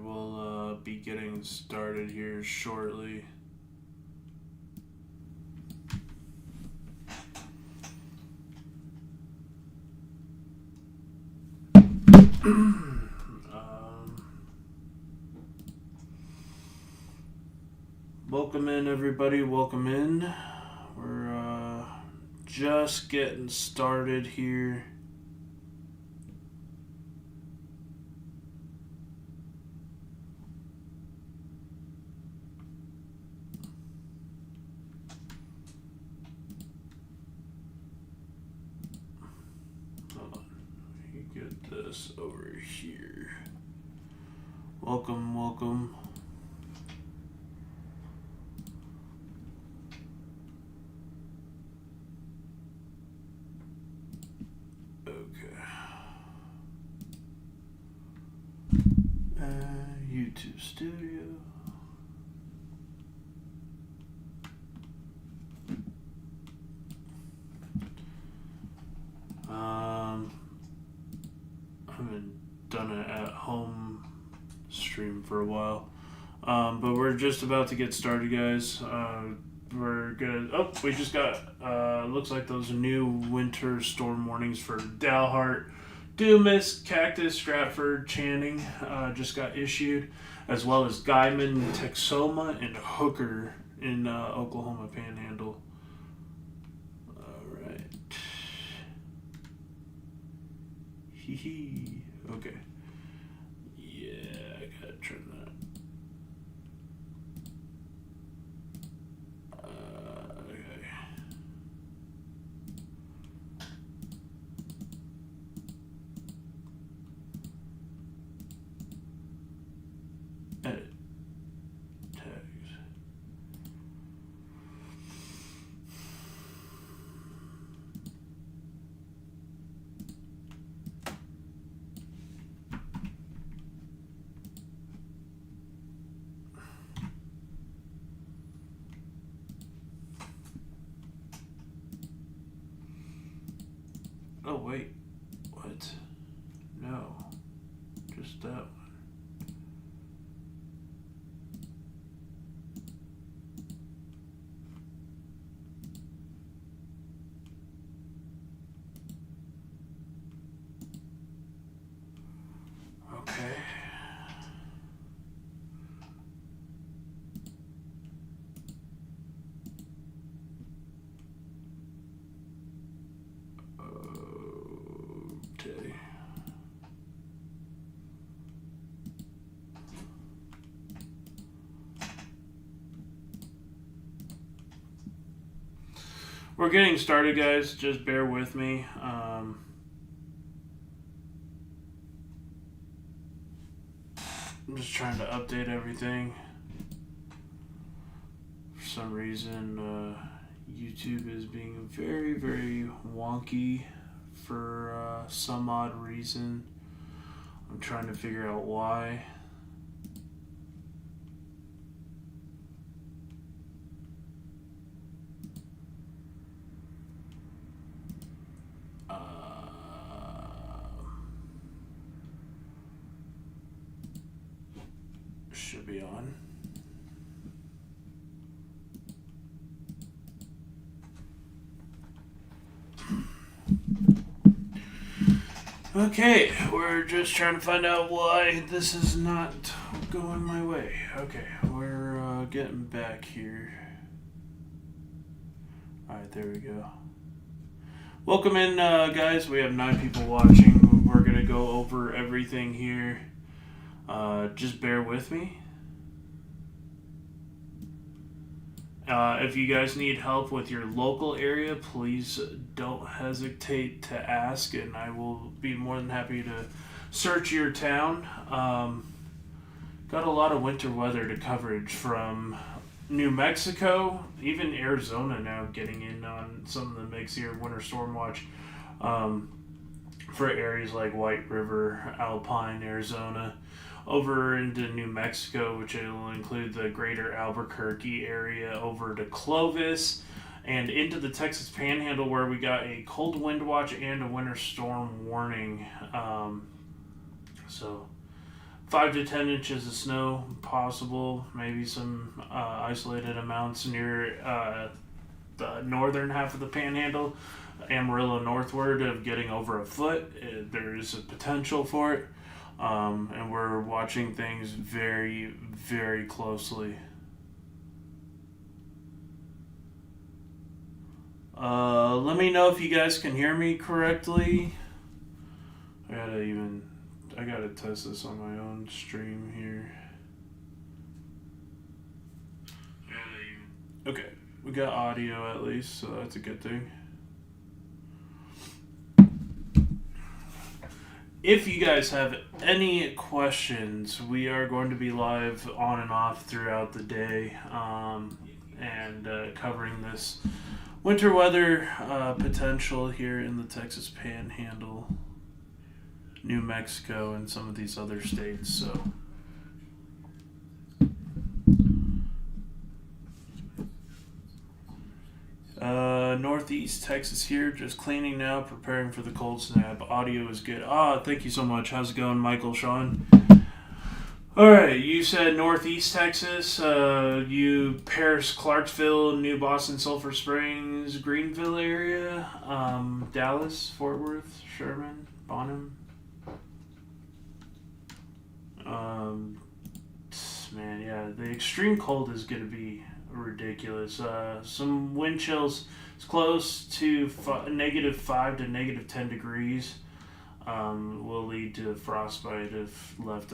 we'll be getting started here shortly. Welcome in, everybody. Welcome in. We're just getting started here. Get this over here. Welcome. Okay. YouTube Studio. I haven't done an at-home stream for a while, but we're just about to get started, guys. We're gonna. Oh, we just got. Looks like those new winter storm warnings for Dalhart, Dumas, Cactus, Stratford, Channing just got issued, as well as Guyman, Texoma, and Hooker in Oklahoma Panhandle. All right. Hee. Okay. Yeah, I gotta turn that. Okay. Edit. Tags. Oh, wait. What? No. Just that one. Okay. Okay. We're getting started, guys. Just bear with me. I'm just trying to update everything. For some reason, YouTube is being very, very wonky for some odd reason. I'm trying to figure out why. Should be on. Okay, we're just trying to find out why this is not going my way. Okay, we're getting back here. Alright, there we go. Welcome in, guys. We have 9 people watching. We're going to go over everything here. Just bear with me. If you guys need help with your local area, please don't hesitate to ask, and I will be more than happy to search your town. Got a lot of winter weather to coverage from New Mexico, even Arizona now getting in on some of the mix here, winter storm watch, for areas like White River, Alpine, Arizona, over into New Mexico, which will include the greater Albuquerque area, over to Clovis, and into the Texas Panhandle, where we got a cold wind watch and a winter storm warning. So 5 to 10 inches of snow possible, maybe some isolated amounts near the northern half of the Panhandle, Amarillo northward, of getting over a foot. There is a potential for it, and we're watching things very, very closely. Let me know if you guys can hear me correctly. I gotta test this on my own stream here. Okay, we got audio at least, so that's a good thing. If you guys have any questions, we are going to be live on and off throughout the day, and covering this winter weather potential here in the Texas Panhandle, New Mexico, and some of these other states. So Northeast Texas here, just cleaning now, preparing for the cold snap. Audio is good. Thank you so much. How's it going, Michael, Sean? Alright, you said Northeast Texas, you Paris, Clarksville, New Boston, Sulphur Springs, Greenville area, Dallas, Fort Worth, Sherman, Bonham. Man, yeah, the extreme cold is going to be ridiculous. Some wind chills. It's close to -5 to -10 degrees. Will lead to frostbite if left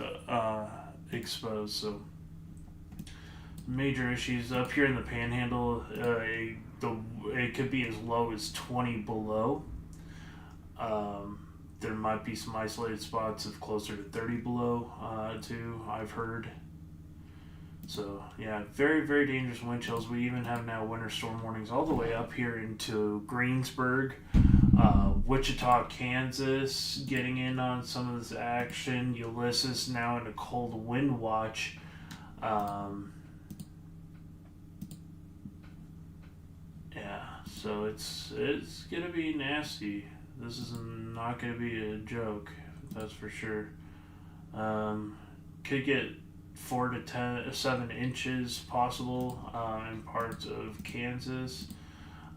exposed. So major issues up here in the Panhandle. It could be as low as 20 below. There might be some isolated spots of closer to 30 below too, I've heard. So yeah, very, very dangerous wind chills. We even have now winter storm warnings all the way up here into Greensburg, Wichita, Kansas, getting in on some of this action. Ulysses now in a cold wind watch. Yeah, so it's gonna be nasty. This is not gonna be a joke, that's for sure. Could get 4 to 7 inches possible in parts of Kansas,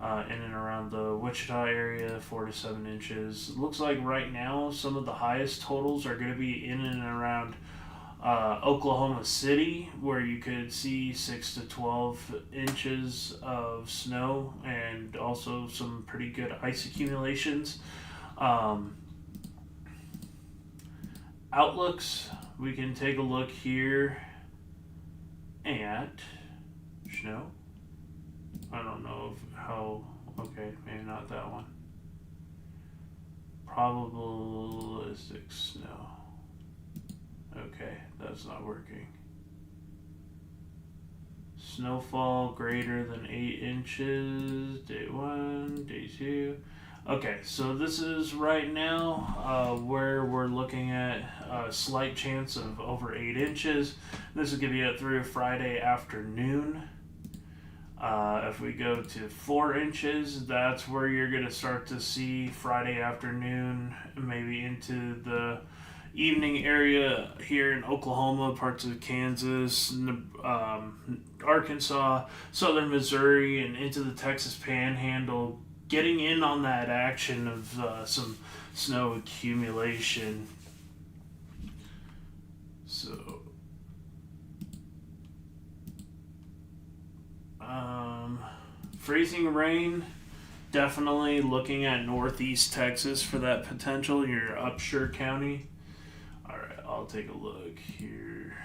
in and around the Wichita area. 4 to 7 inches. Looks like right now some of the highest totals are going to be in and around Oklahoma City, where you could see 6 to 12 inches of snow and also some pretty good ice accumulations. Outlooks, we can take a look here at snow. I don't know okay, maybe not that one. Probabilistic snow. Okay, that's not working. Snowfall greater than 8 inches, day 1, day 2. Okay, so this is right now where we're looking at a slight chance of over 8 inches. This will give you it through Friday afternoon. If we go to 4 inches, that's where you're going to start to see Friday afternoon, maybe into the evening area here in Oklahoma, parts of Kansas, Arkansas, southern Missouri, and into the Texas Panhandle, getting in on that action of some snow accumulation. So, freezing rain, definitely looking at Northeast Texas for that potential in your Upshur County. Alright, I'll take a look here.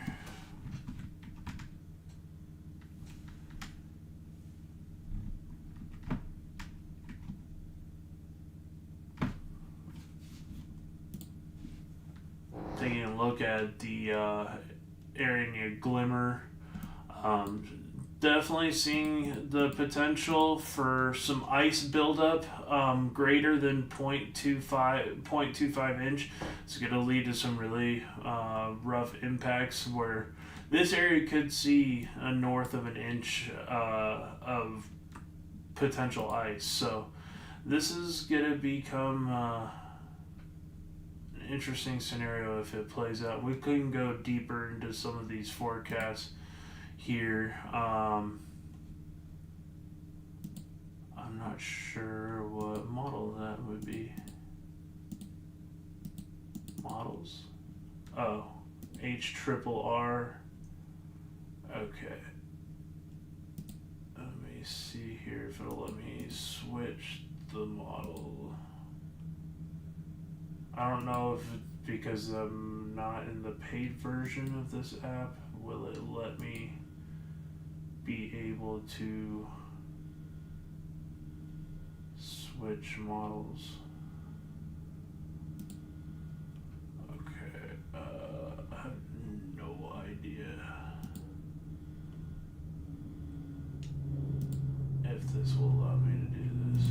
Taking a look at the area near Glimmer. Definitely seeing the potential for some ice buildup greater than 0.25 inch. It's going to lead to some really rough impacts where this area could see north of an inch of potential ice. So this is going to become an interesting scenario if it plays out. We can go deeper into some of these forecasts here. I'm not sure what model that would be. Models? Oh, HRRR. Okay. Let me see here if it'll let me switch the model. I don't know if because I'm not in the paid version of this app, will it let me be able to switch models? Okay, I have no idea if this will allow me to do this.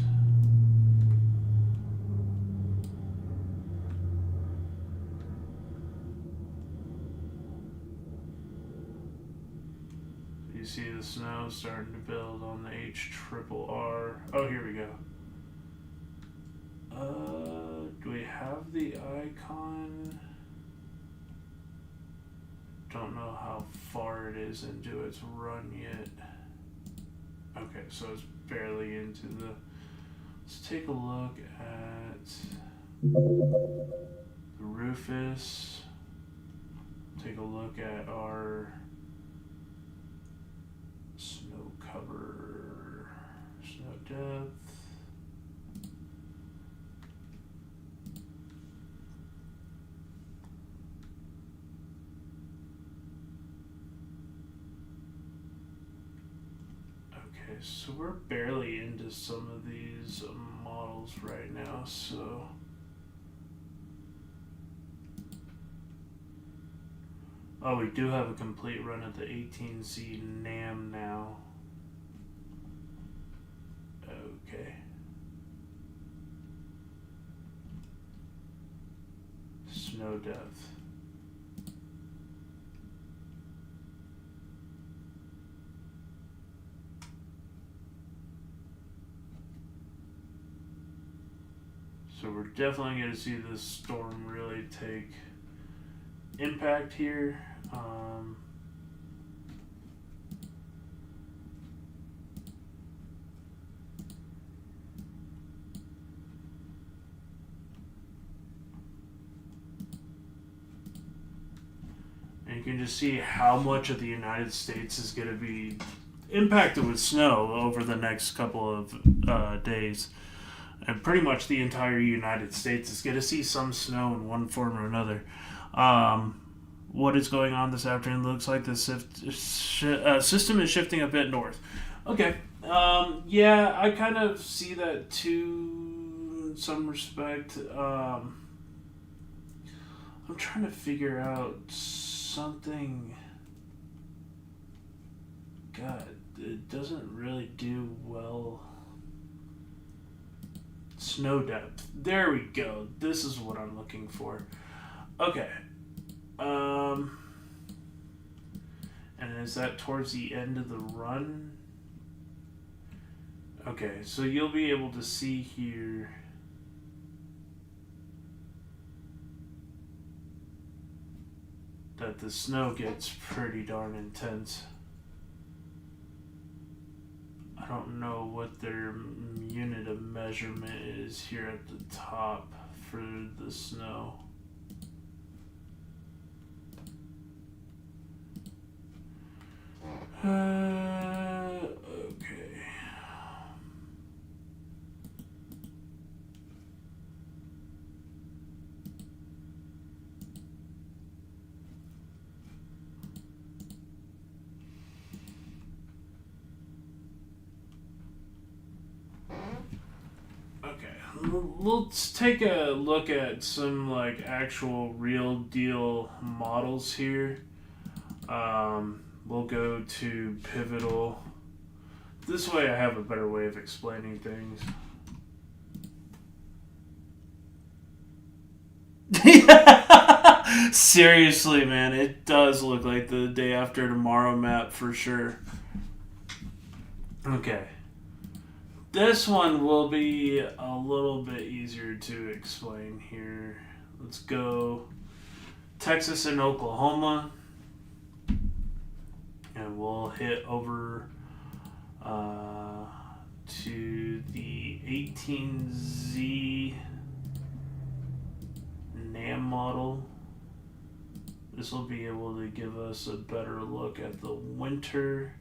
You see the snow starting to build on the HRRR. Oh, here we go. Do we have the icon? Don't know how far it is into its run yet. Okay, so it's barely into the... Let's take a look at the Rufus. Take a look at our snow cover, snow depth. Okay, so we're barely into some of these models right now, so oh, we do have a complete run at the 18C NAM now. Okay. Snow depth. So we're definitely going to see this storm really take impact here. And you can just see how much of the United States is going to be impacted with snow over the next couple of days. And pretty much the entire United States is going to see some snow in one form or another. What is going on this afternoon? Looks like the system is shifting a bit north. Okay. Yeah, I kind of see that too in some respect. I'm trying to figure out something. God, it doesn't really do well. Snow depth. There we go. This is what I'm looking for. Okay. And is that towards the end of the run? Okay, so you'll be able to see here that the snow gets pretty darn intense. I don't know what their unit of measurement is here at the top for the snow. Okay. Let's take a look at some like actual real deal models here. We'll go to Pivotal. This way I have a better way of explaining things. Seriously, man, it does look like the day after tomorrow map for sure. Okay. This one will be a little bit easier to explain here. Let's go Texas and Oklahoma. And we'll hit over to the 18Z NAM model. This will be able to give us a better look at the winter.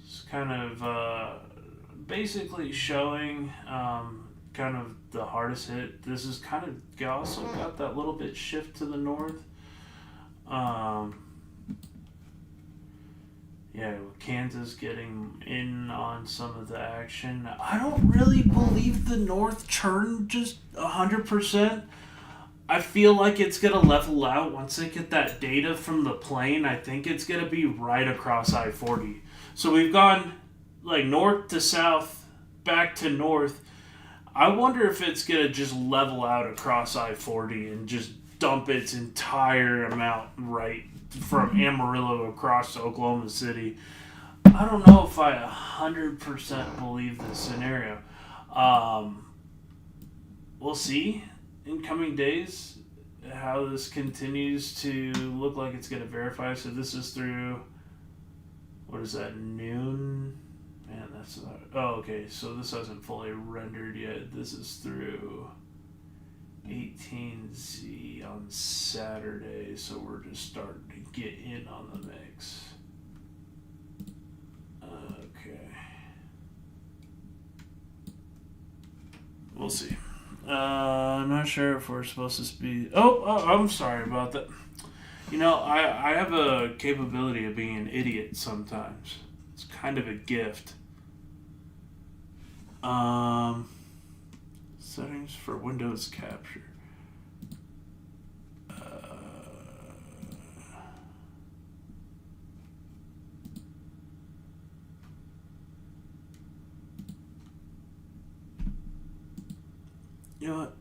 It's kind of basically showing kind of the hardest hit. This is kind of also got that little bit shift to the north. Yeah, Kansas getting in on some of the action. I don't really believe the north turned just 100%. I feel like it's going to level out once they get that data from the plane. I think it's going to be right across I-40. So we've gone like north to south, back to north. I wonder if it's going to just level out across I-40 and just dump its entire amount right from Amarillo across to Oklahoma City. I don't know if I 100% believe this scenario. We'll see in coming days how this continues to look like it's going to verify. So this is through, what is that, noon? Man, that's not, oh, okay, so this hasn't fully rendered yet. This is through 18Z on Saturday, so we're just starting to get in on the mix. Okay. We'll see. I'm not sure if we're supposed to be... Oh, I'm sorry about that. You know, I have a capability of being an idiot sometimes. It's kind of a gift. Settings for Windows capture. You know what?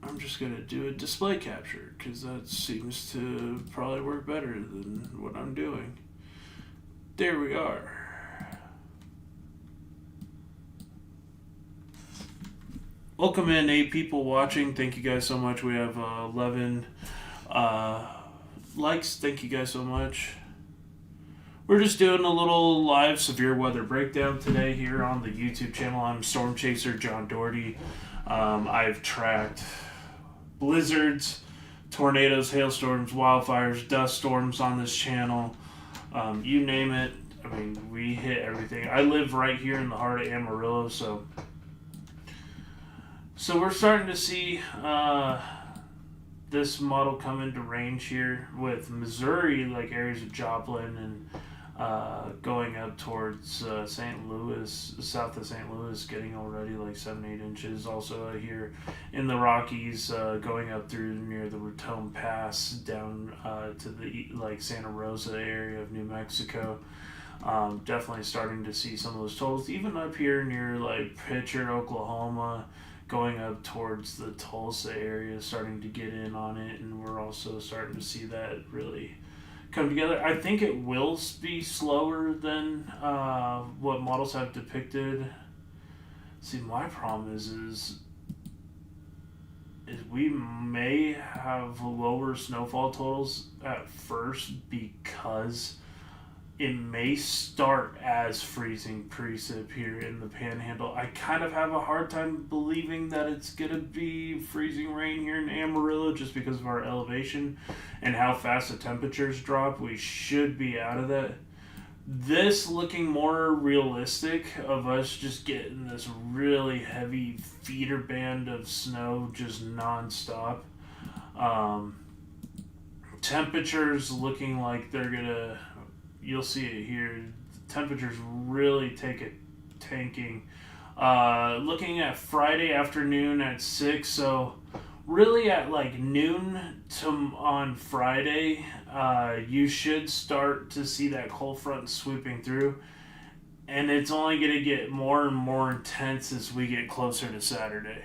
I'm just going to do a display capture because that seems to probably work better than what I'm doing. There we are. Welcome in, 8 people watching. Thank you guys so much. We have 11 likes. Thank you guys so much. We're just doing a little live severe weather breakdown today here on the YouTube channel. I'm Storm Chaser John Doherty. I've tracked blizzards, tornadoes, hailstorms, wildfires, dust storms on this channel. You name it. I mean, we hit everything. I live right here in the heart of Amarillo, so we're starting to see this model come into range here with Missouri, like areas of Joplin and going up towards St. Louis, south of St. Louis, getting already like 7-8 inches. Also here in the Rockies, going up through near the Raton Pass down to the like Santa Rosa area of New Mexico. Definitely starting to see some of those totals, even up here near like Pitcher, Oklahoma, going up towards the Tulsa area, starting to get in on it, and we're also starting to see that really come together. I think it will be slower than what models have depicted. See, my problem is we may have lower snowfall totals at first because it may start as freezing precip here in the Panhandle. I kind of have a hard time believing that it's going to be freezing rain here in Amarillo just because of our elevation and how fast the temperatures drop. We should be out of that. This looking more realistic of us just getting this really heavy feeder band of snow just non-stop. Temperatures looking like they're going to... You'll see it here. Temperatures really take a tanking. Looking at Friday afternoon at 6, so really at like noon on Friday, you should start to see that cold front sweeping through. And it's only going to get more and more intense as we get closer to Saturday.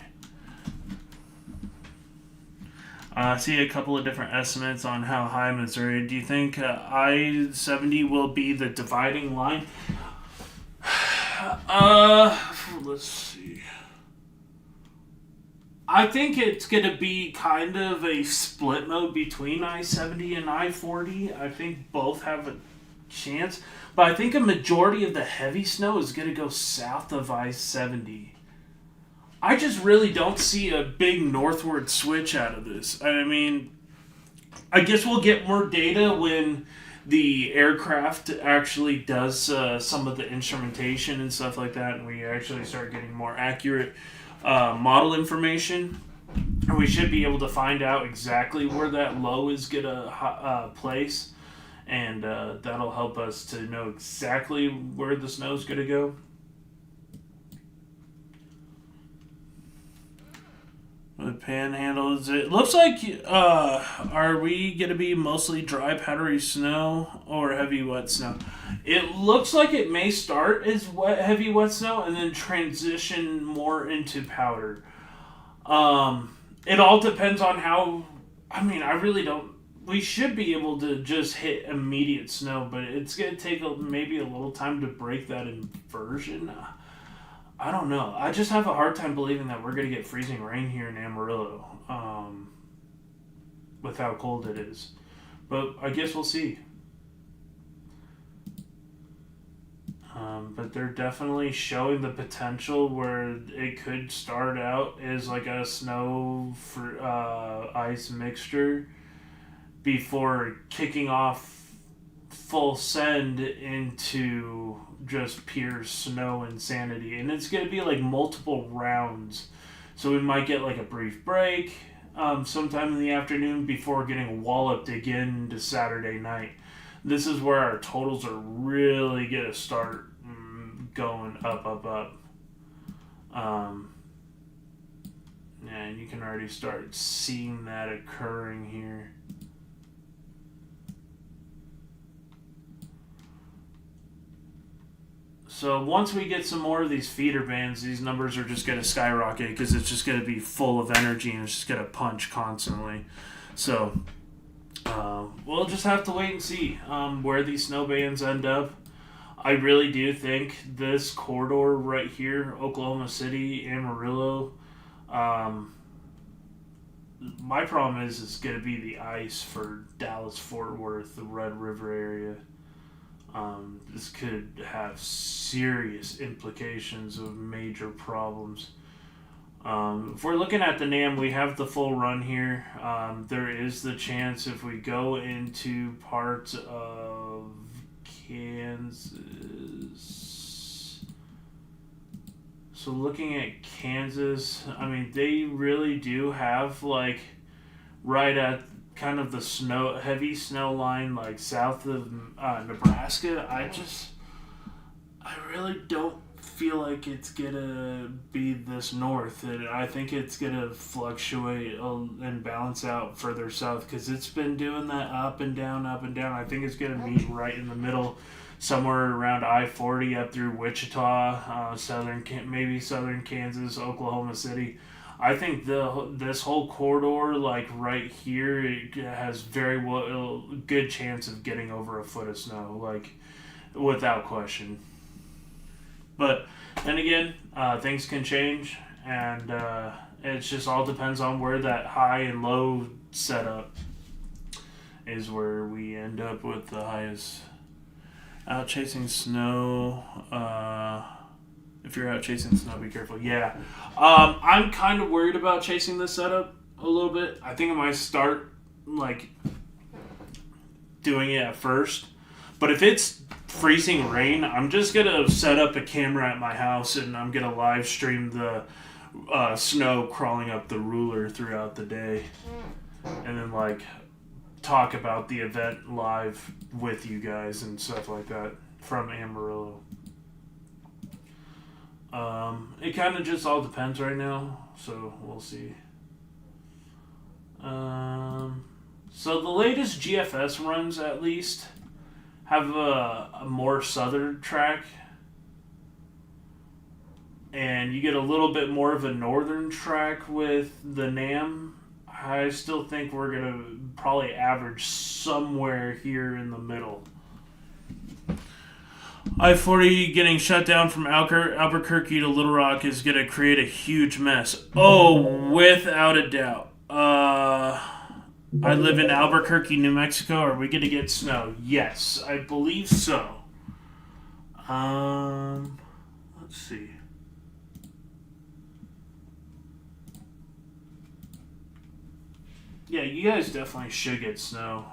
I see a couple of different estimates on how high Missouri. Do you think I-70 will be the dividing line? Let's see. I think it's going to be kind of a split mode between I-70 and I-40. I think both have a chance. But I think a majority of the heavy snow is going to go south of I-70. I just really don't see a big northward switch out of this. I mean, I guess we'll get more data when the aircraft actually does some of the instrumentation and stuff like that, and we actually start getting more accurate model information. And we should be able to find out exactly where that low is going to place, and that'll help us to know exactly where the snow is going to go. The Panhandle, it looks like, are we going to be mostly dry, powdery snow or heavy, wet snow? It looks like it may start as heavy, wet snow and then transition more into powder. It all depends on how, I mean, I really don't, we should be able to just hit immediate snow, but it's going to take maybe a little time to break that inversion. I don't know. I just have a hard time believing that we're going to get freezing rain here in Amarillo with how cold it is. But I guess we'll see. But they're definitely showing the potential where it could start out as like a snow for ice mixture before kicking off full send into just pure snow insanity, and it's going to be like multiple rounds, so we might get like a brief break sometime in the afternoon before getting walloped again to Saturday night. This is where our totals are really going to start going up. And you can already start seeing that occurring here. So once we get some more of these feeder bands, these numbers are just going to skyrocket because it's just going to be full of energy and it's just going to punch constantly. So we'll just have to wait and see where these snow bands end up. I really do think this corridor right here, Oklahoma City, Amarillo, my problem is it's going to be the ice for Dallas, Fort Worth, the Red River area. This could have serious implications of major problems. If we're looking at the NAM, we have the full run here. There is the chance if we go into parts of Kansas. So looking at Kansas, I mean, they really do have like right at kind of the heavy snow line, like south of Nebraska. I really don't feel like it's gonna be this north. I think it's gonna fluctuate and balance out further south because it's been doing that up and down. I think it's gonna meet right in the middle, somewhere around I-40 up through Wichita, southern Kansas, Oklahoma City. I think this whole corridor, like right here, it has very good chance of getting over a foot of snow, like without question. But then again, things can change, and it just all depends on where that high and low setup is, where we end up with the highest. Out chasing snow. If you're out chasing snow, be careful. Yeah. I'm kind of worried about chasing this setup a little bit. I think I might start, like, doing it at first. But if it's freezing rain, I'm just going to set up a camera at my house and I'm going to live stream the snow crawling up the ruler throughout the day. And then, like, talk about the event live with you guys and stuff like that from Amarillo. It kind of just all depends right now, so we'll see. So the latest GFS runs, at least, have a more southern track, and you get a little bit more of a northern track with the NAM. I still think we're going to probably average somewhere here in the middle. I-40 getting shut down from Albuquerque to Little Rock is going to create a huge mess. Oh, without a doubt. I live in Albuquerque, New Mexico. Are we going to get snow? Yes, I believe so. Let's see. Yeah, you guys definitely should get snow.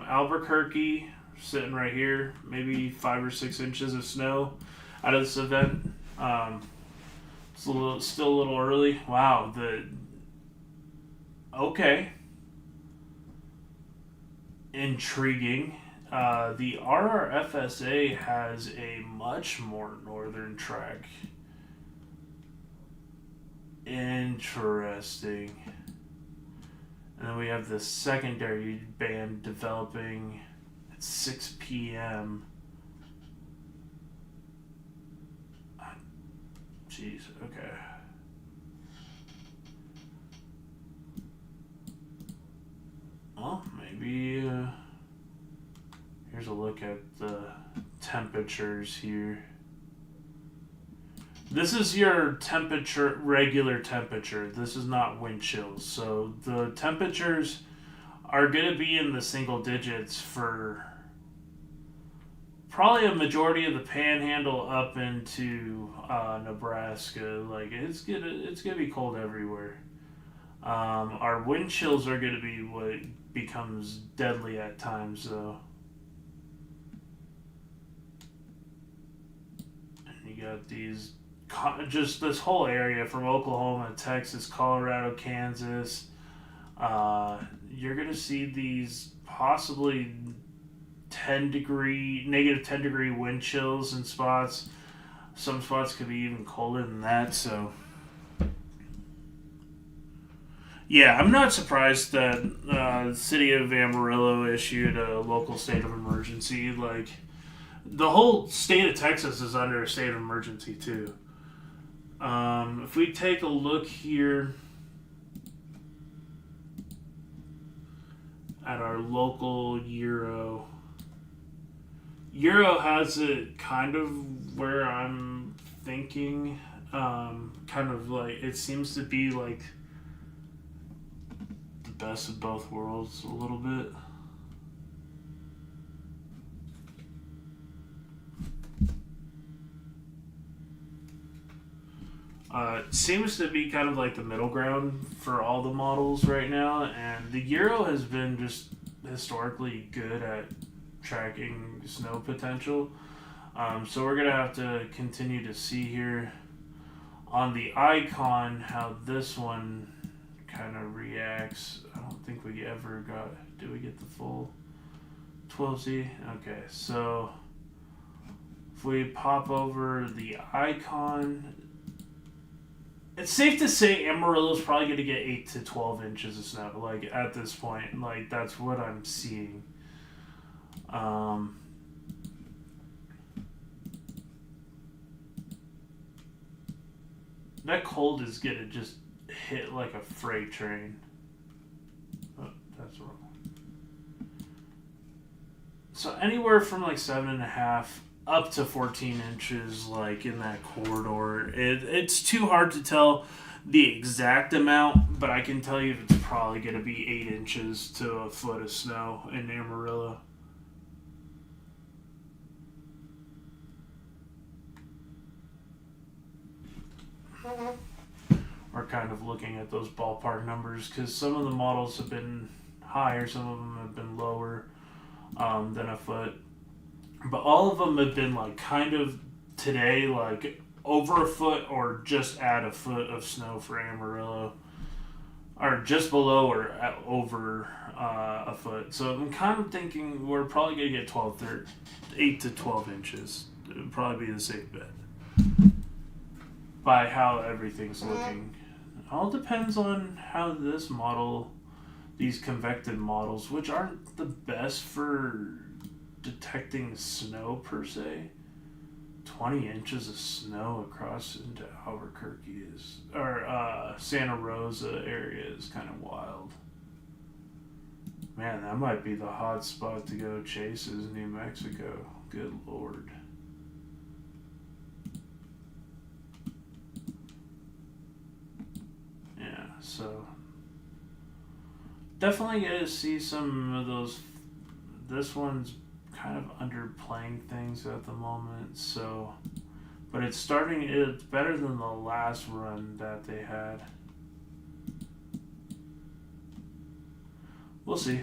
Albuquerque, sitting right here, maybe 5 or 6 inches of snow out of this event. Still a little early. Wow. Okay. Intriguing. The RRFSA has a much more northern track. Interesting. And then we have the secondary band developing at 6 p.m. Jeez, okay. Well, maybe here's a look at the temperatures here. This is your temperature, regular temperature. This is not wind chills. So the temperatures are going to be in the single digits for probably a majority of the Panhandle up into Nebraska. Like it's gonna be cold everywhere. Our wind chills are going to be what becomes deadly at times, though. And you got these, just this whole area from Oklahoma, Texas, Colorado, Kansas. You're going to see these possibly negative 10 degree wind chills in spots. Some spots could be even colder than that, so. Yeah, I'm not surprised that the city of Amarillo issued a local state of emergency. Like, the whole state of Texas is under a state of emergency, too. If we take a look here at our local Euro has it kind of where I'm thinking. Kind of like, it seems to be like best of both worlds a little bit. It seems to be kind of like the middle ground for all the models right now, and the Euro has been just historically good at tracking snow potential. So we're going to have to continue to see here on the icon how this one kind of reacts. I don't think we ever did we get the full 12Z? Okay, so if we pop over the icon, it's safe to say Amarillo's probably going to get 8 to 12 inches of snow, like, at this point. Like, that's what I'm seeing. That cold is going to just hit like a freight train. Oh, that's wrong. So anywhere from like 7.5 up to 14 inches, like in that corridor. It's too hard to tell the exact amount, but I can tell you it's probably going to be 8 inches to a foot of snow in Amarillo. We're kind of looking at those ballpark numbers because some of the models have been higher, some of them have been lower than a foot. But all of them have been like kind of today, like over a foot or just at a foot of snow for Amarillo. Or just below or over a foot. So I'm kind of thinking we're probably going to get 8 to 12 inches. It would probably be the safe bet. By how everything's looking. It all depends on how this model, these convected models, which aren't the best for detecting snow per se. 20 inches of snow across into Albuquerque or Santa Rosa area is kind of wild. Man, that might be the hot spot to go chase is New Mexico. Good Lord. So definitely get to see some of those. This one's kind of underplaying things at the moment, so, but it's better than the last run that they had. We'll see.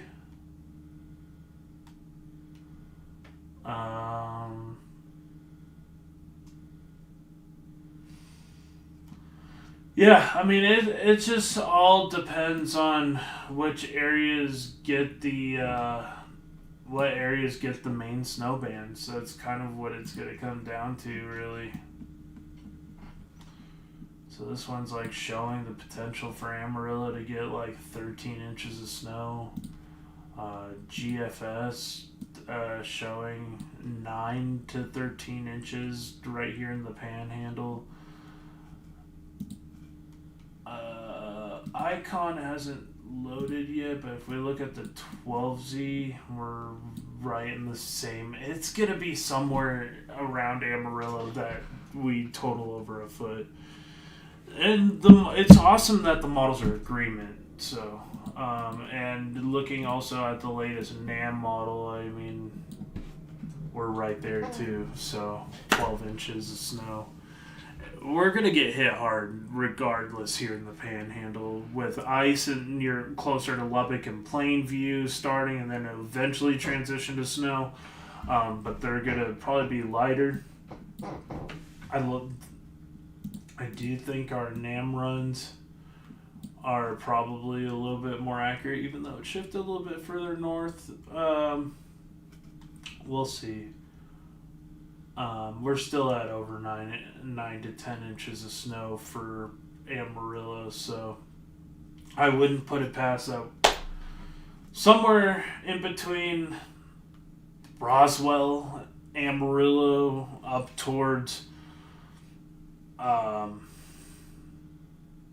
Yeah, I mean, it just all depends on which areas get what areas get the main snow bands. So that's kind of what it's going to come down to, really. So this one's like showing the potential for Amarillo to get like 13 inches of snow. GFS showing 9 to 13 inches right here in the Panhandle. Icon hasn't loaded yet, but if we look at the 12Z, we're right in the same. It's going to be somewhere around Amarillo that we total over a foot. And it's awesome that the models are agreement. So, and looking also at the latest NAM model, I mean, we're right there too. So, 12 inches of snow. We're going to get hit hard regardless here in the Panhandle with ice, and you're closer to Lubbock and Plainview starting, and then eventually transition to snow. But they're going to probably be lighter. I do think our NAM runs are probably a little bit more accurate, even though it shifted a little bit further north. We'll see. We're still at over 9 to 10 inches of snow for Amarillo, so I wouldn't put it past that. Somewhere in between Roswell, Amarillo, up towards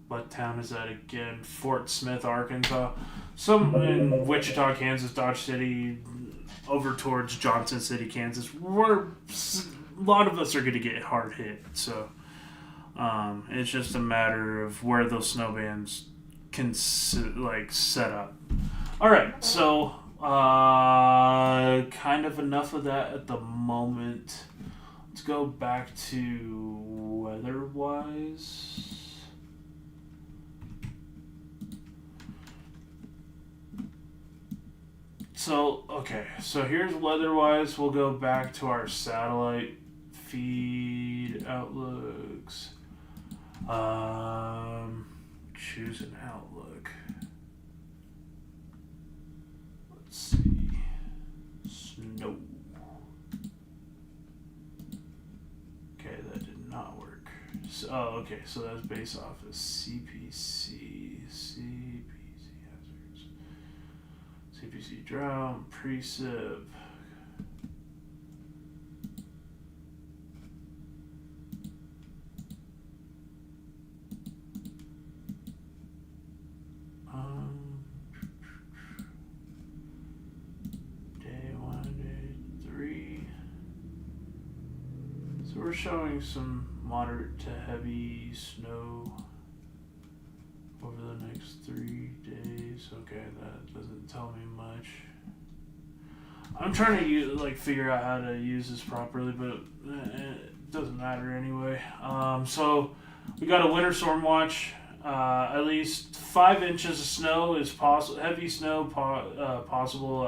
what town is that again? Fort Smith, Arkansas. Some in Wichita, Kansas, Dodge City, over towards Johnson City, Kansas. A lot of us are going to get hard hit. So it's just a matter of where those snow bands can set up. All right, so kind of enough of that at the moment. Let's go back to weather-wise. So here's weather-wise. We'll go back to our satellite feed outlooks. Choose an outlook. Let's see. Snow. Okay, that did not work. So, okay, so that's based off of CPC hazards. CPC drought, precip. Day 1, day 3. So we're showing some moderate to heavy snow over the next 3 days. Okay, that doesn't tell me much. I'm trying to figure out how to use this properly, but it doesn't matter anyway. So we got a winter storm watch. At least 5 inches of snow is possible. Heavy snow possible.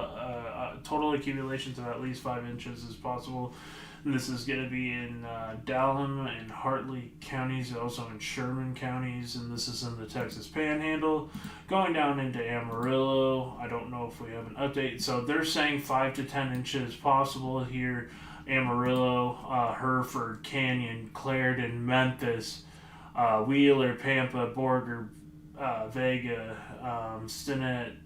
Total accumulations of at least 5 inches is possible. And this is going to be in Dalham and Hartley counties, also in Sherman counties, and this is in the Texas Panhandle. Going down into Amarillo, I don't know if we have an update. So they're saying 5 to 10 inches possible here. Amarillo, Hereford, Canyon, Clarendon, Memphis, Wheeler, Pampa, Borger, Vega, Stinnett,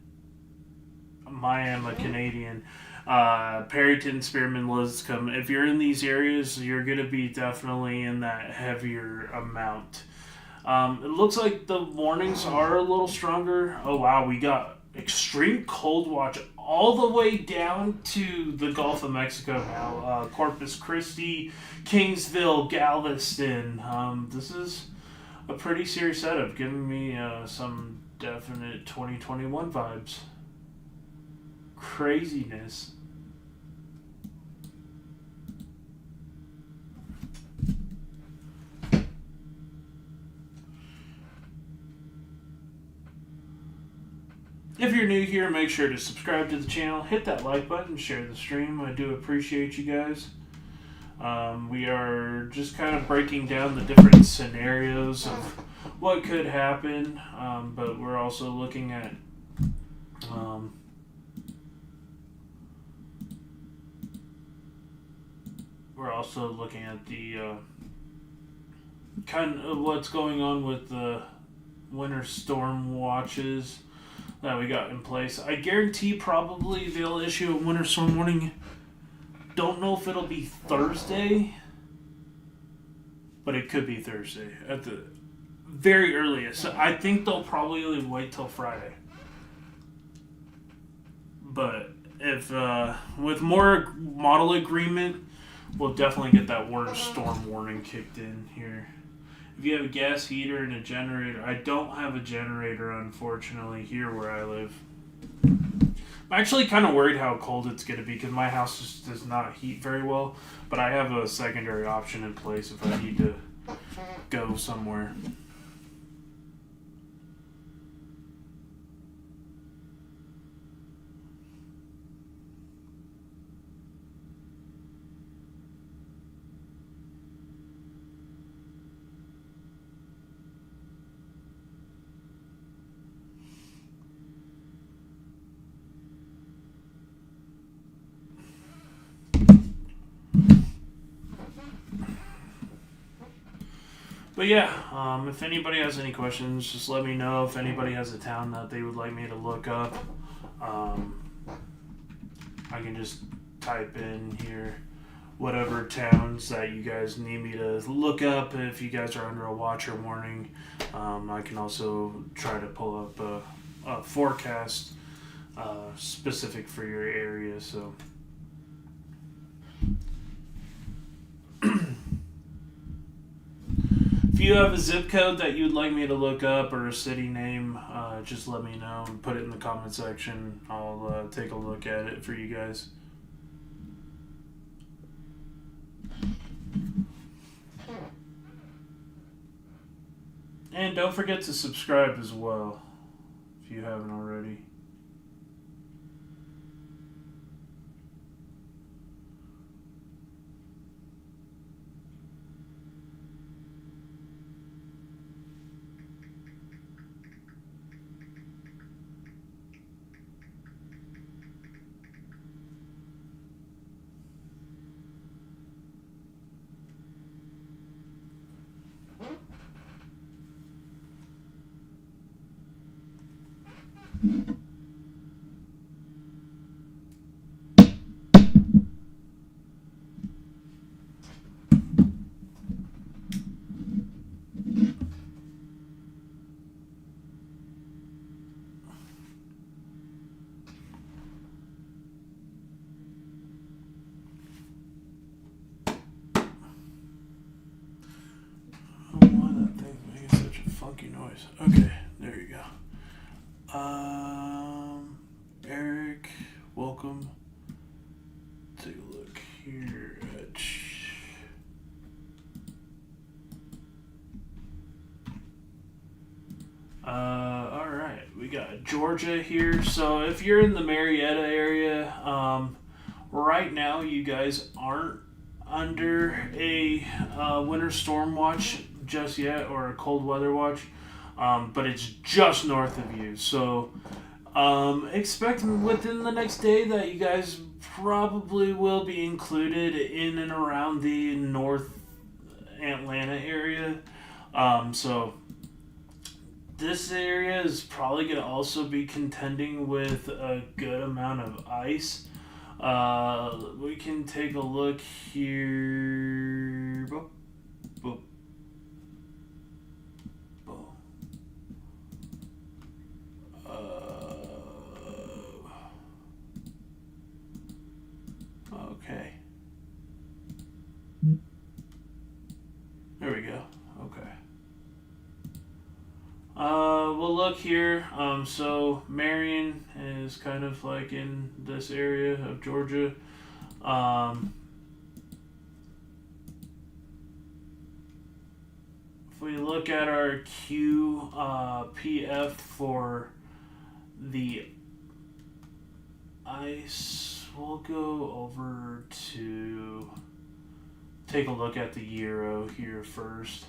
Miami, Canadian, Perryton, Spearman, Lipscomb. If you're in these areas, you're going to be definitely in that heavier amount. It looks like the warnings are a little stronger. Oh wow, we got extreme cold watch all the way down to the Gulf of Mexico now. Corpus Christi, Kingsville, Galveston. This is a pretty serious setup, giving me some definite 2021 vibes. Craziness. If you're new here, make sure to subscribe to the channel, hit that like button, share the stream. I do appreciate you guys. We are just kind of breaking down the different scenarios of what could happen, but we're also looking at the kind of what's going on with the winter storm watches that we got in place. I guarantee probably they'll issue a winter storm warning. Don't know if it'll be Thursday, but it could be Thursday at the very earliest. I think they'll probably wait till Friday. But if with more model agreement, we'll definitely get that winter storm warning kicked in here. If you have a gas heater and a generator, I don't have a generator, unfortunately, here where I live. I'm actually kind of worried how cold it's going to be because my house just does not heat very well, but I have a secondary option in place if I need to go somewhere. But yeah, if anybody has any questions, just let me know. If anybody has a town that they would like me to look up, I can just type in here whatever towns that you guys need me to look up. If you guys are under a watch or warning, I can also try to pull up a forecast specific for your area. So. If you have a zip code that you'd like me to look up or a city name, just let me know and put it in the comment section. I'll take a look at it for you guys. And don't forget to subscribe as well, if you haven't already. Funky noise. Okay, there you go. Eric, welcome. Take a look here at. All right, we got Georgia here. So if you're in the Marietta area, right now you guys aren't under a winter storm watch just yet, or a cold weather watch, but it's just north of you. So expect within the next day that you guys probably will be included in and around the North Atlanta area. So this area is probably going to also be contending with a good amount of ice. We can take a look here. Boop, boop. Okay. There we go. Okay. We'll look here. So Marion is kind of like in this area of Georgia. Um, if we look at our QPF for the ice, we'll go over to take a look at the Euro here first.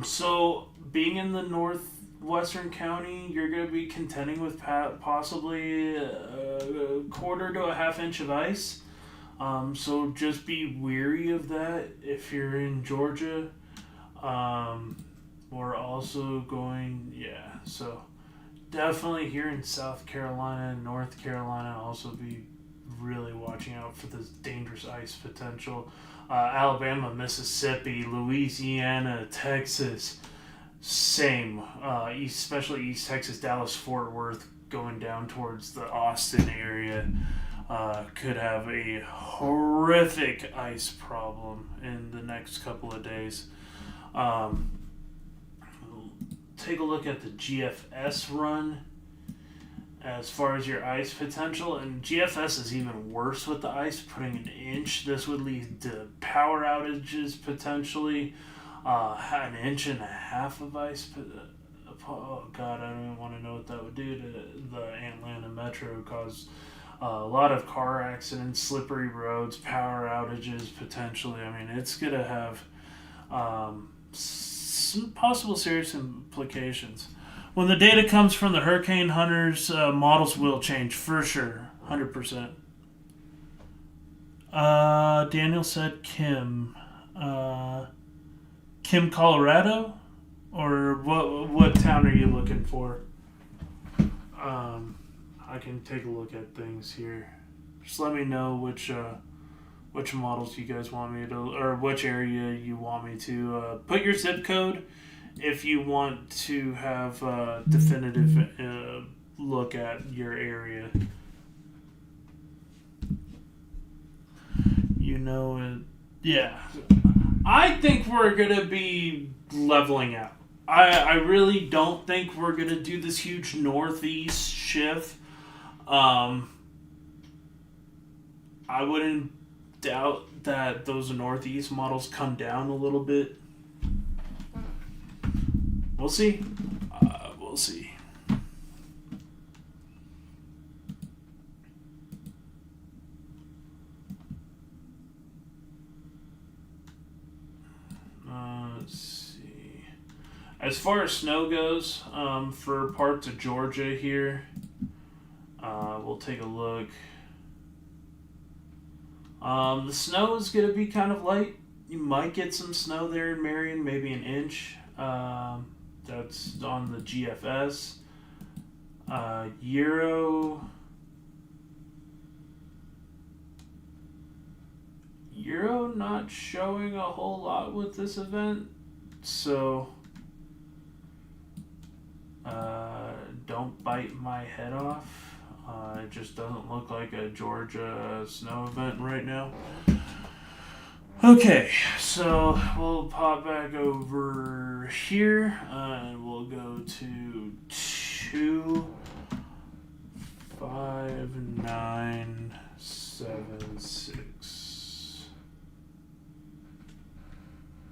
So being in the northwestern county, you're going to be contending with possibly a quarter to a half inch of ice. So just be weary of that if you're in Georgia. We're also going, yeah, so definitely here in South Carolina and North Carolina, also be really watching out for this dangerous ice potential. Alabama, Mississippi, Louisiana, Texas, same. Especially East Texas, Dallas, Fort Worth, going down towards the Austin area, could have a horrific ice problem in the next couple of days. Take a look at the GFS run as far as your ice potential, and GFS is even worse with the ice, putting an inch. This would lead to power outages potentially, an inch and a half of ice. Oh God, I don't even want to know what that would do to the Atlanta Metro. Cause a lot of car accidents, slippery roads, power outages potentially. I mean, it's gonna have some possible serious implications. When the data comes from the hurricane hunters, models will change for sure, 100%. Daniel said Kim. Kim, Colorado? Or what town are you looking for? I can take a look at things here. Just let me know which models you guys want me to, or which area you want me to. Put your zip code if you want to have a definitive look at your area. You know it. Yeah. I think we're going to be leveling out. I really don't think we're going to do this huge northeast shift. I wouldn't doubt that those northeast models come down a little bit. We'll see. We'll see. Let's see. As far as snow goes, for parts of Georgia here, we'll take a look. The snow is going to be kind of light. You might get some snow there in Marion, maybe an inch. That's on the GFS. Euro, not showing a whole lot with this event, so don't bite my head off. It just doesn't look like a Georgia snow event right now. Okay, so we'll pop back over here, and we'll go to 25976.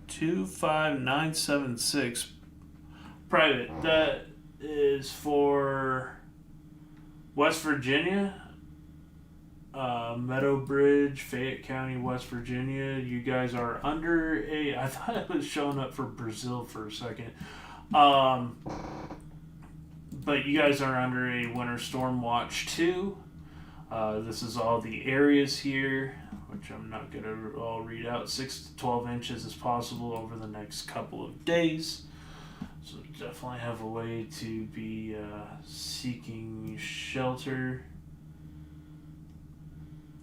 25976. Private. That is for West Virginia. Meadow Bridge, Fayette County, West Virginia. You guys are under a... I thought it was showing up for Brazil for a second. But you guys are under a Winter Storm Watch 2. This is all the areas here, which I'm not going to all read out. 6 to 12 inches is possible over the next couple of days. So definitely have a way to be seeking shelter.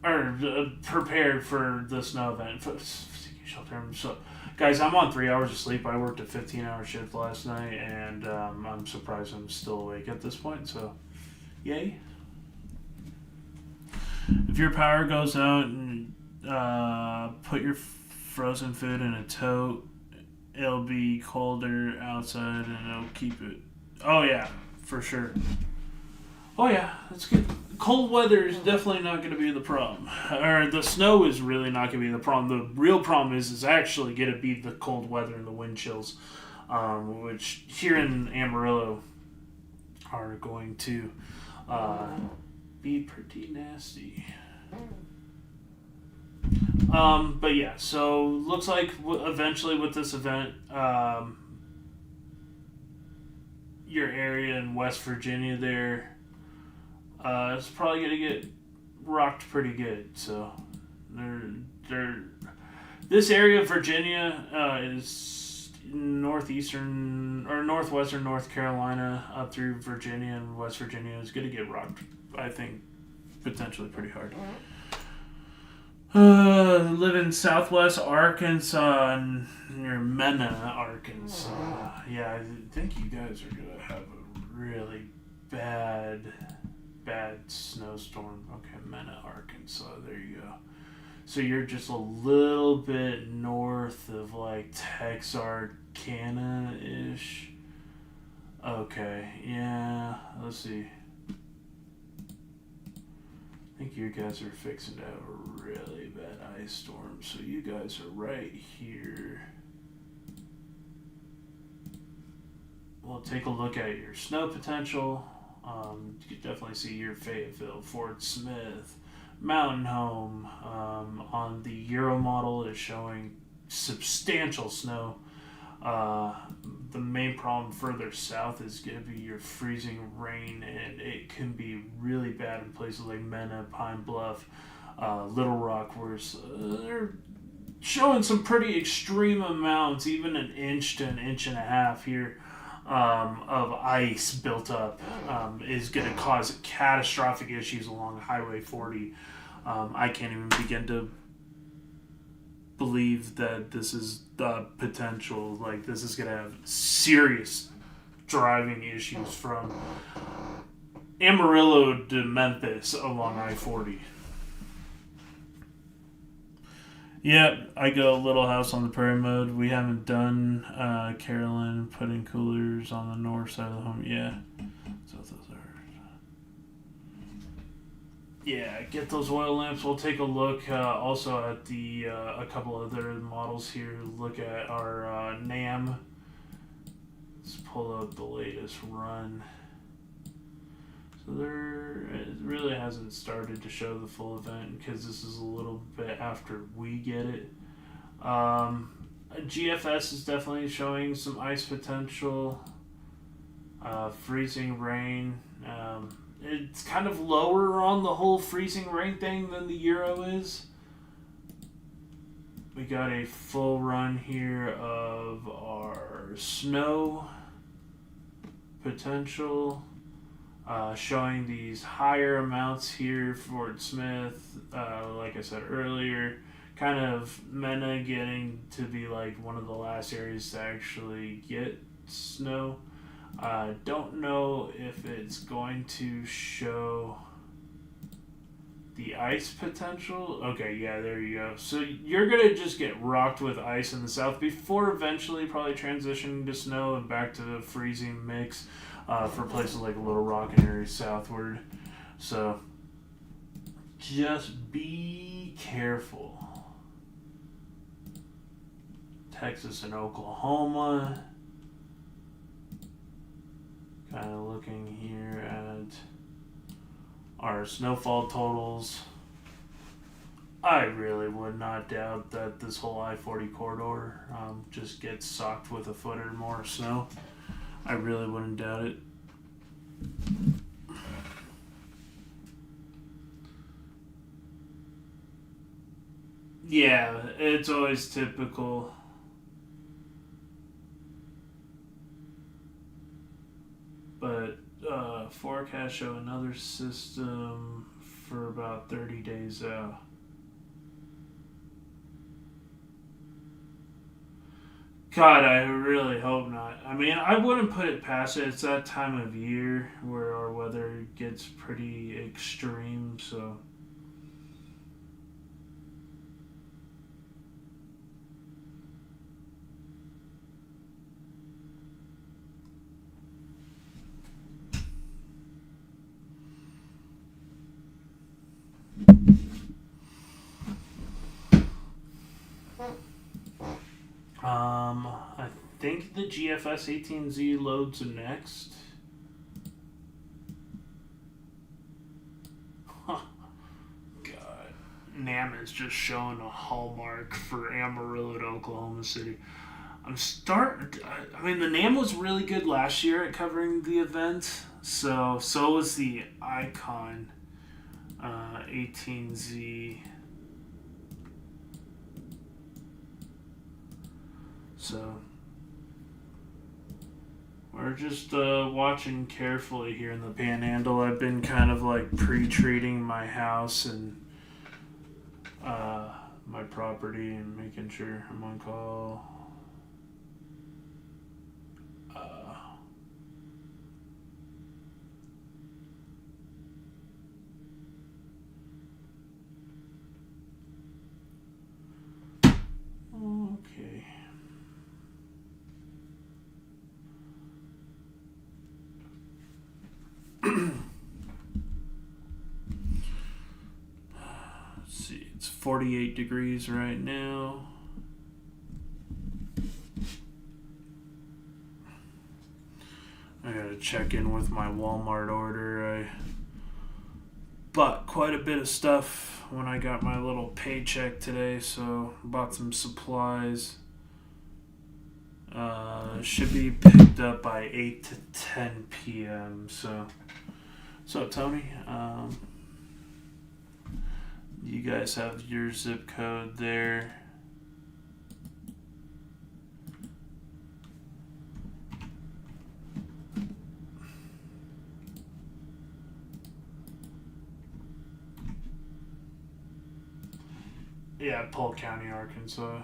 Or prepared for the snow event. Seeking shelter. So, guys, I'm on 3 hours of sleep. I worked a 15-hour shift last night, and I'm surprised I'm still awake at this point. So, yay. If your power goes out, and put your frozen food in a tote it'll be colder outside and it'll keep it. Oh yeah, for sure. Oh yeah, that's good. Cold weather is definitely not going to be the problem. Or the snow is really not going to be the problem. The real problem is actually going to be the cold weather and the wind chills, which here in Amarillo are going to be pretty nasty. But yeah, so looks like eventually with this event, your area in West Virginia there, it's probably going to get rocked pretty good. So this area of Virginia is northeastern or northwestern North Carolina up through Virginia and West Virginia is going to get rocked, I think, potentially pretty hard. Live in southwest Arkansas near Mena, Arkansas. Yeah, I think you guys are going to have a really bad snowstorm. Okay, Mena, Arkansas. There you go. So you're just a little bit north of like Texarkana-ish. Okay, yeah. Let's see. I think you guys are fixing to have a really bad ice storm. So you guys are right here. We'll take a look at your snow potential. You can definitely see your Fayetteville, Fort Smith, Mountain Home. On the Euro model is showing substantial snow. The main problem further south is going to be your freezing rain, and it can be really bad in places like Mena, Pine Bluff, Little Rock, where they're showing some pretty extreme amounts, even an inch to an inch and a half here of ice built up is going to cause catastrophic issues along Highway 40. I can't even begin to believe that this is the potential. Like, this is going to have serious driving issues from Amarillo to Memphis along I-40. Yep, I go Little House on the Prairie mode. We haven't done Carolyn putting coolers on the north side of the home. Yeah. So those are. Yeah, get those oil lamps. We'll take a look also at the a couple other models here. Look at our NAM. Let's pull up the latest run. So it really hasn't started to show the full event because this is a little bit after we get it. GFS is definitely showing some ice potential. Freezing rain. It's kind of lower on the whole freezing rain thing than the Euro is. We got a full run here of our snow potential. Showing these higher amounts here, Fort Smith, like I said earlier, kind of Mena getting to be like one of the last areas to actually get snow. Don't know if it's going to show the ice potential. Okay, yeah, there you go. So you're going to just get rocked with ice in the south before eventually probably transitioning to snow and back to the freezing mix. For places like Little Rock and areas southward. So, just be careful. Texas and Oklahoma. Kind of looking here at our snowfall totals. I really would not doubt that this whole I-40 corridor just gets socked with a foot or more of snow. I really wouldn't doubt it. Yeah, it's always typical. But forecast show another system for about 30 days out. God, I really hope not. I mean, I wouldn't put it past it. It's that time of year where our weather gets pretty extreme, so. GFS 18Z loads next. Huh. God. NAM is just showing a hallmark for Amarillo to Oklahoma City. I mean, the NAM was really good last year at covering the event. So was the Icon 18Z. So we're just watching carefully here in the Panhandle. I've been kind of like pre-treating my house and my property and making sure I'm on call. Okay. Let's see, it's 48 degrees right now. I gotta check in with my Walmart order. I bought quite a bit of stuff when I got my little paycheck today, so bought some supplies. Should be picked up by 8 to 10 p.m. So Tony, you guys have your zip code there. Yeah, Polk County, Arkansas.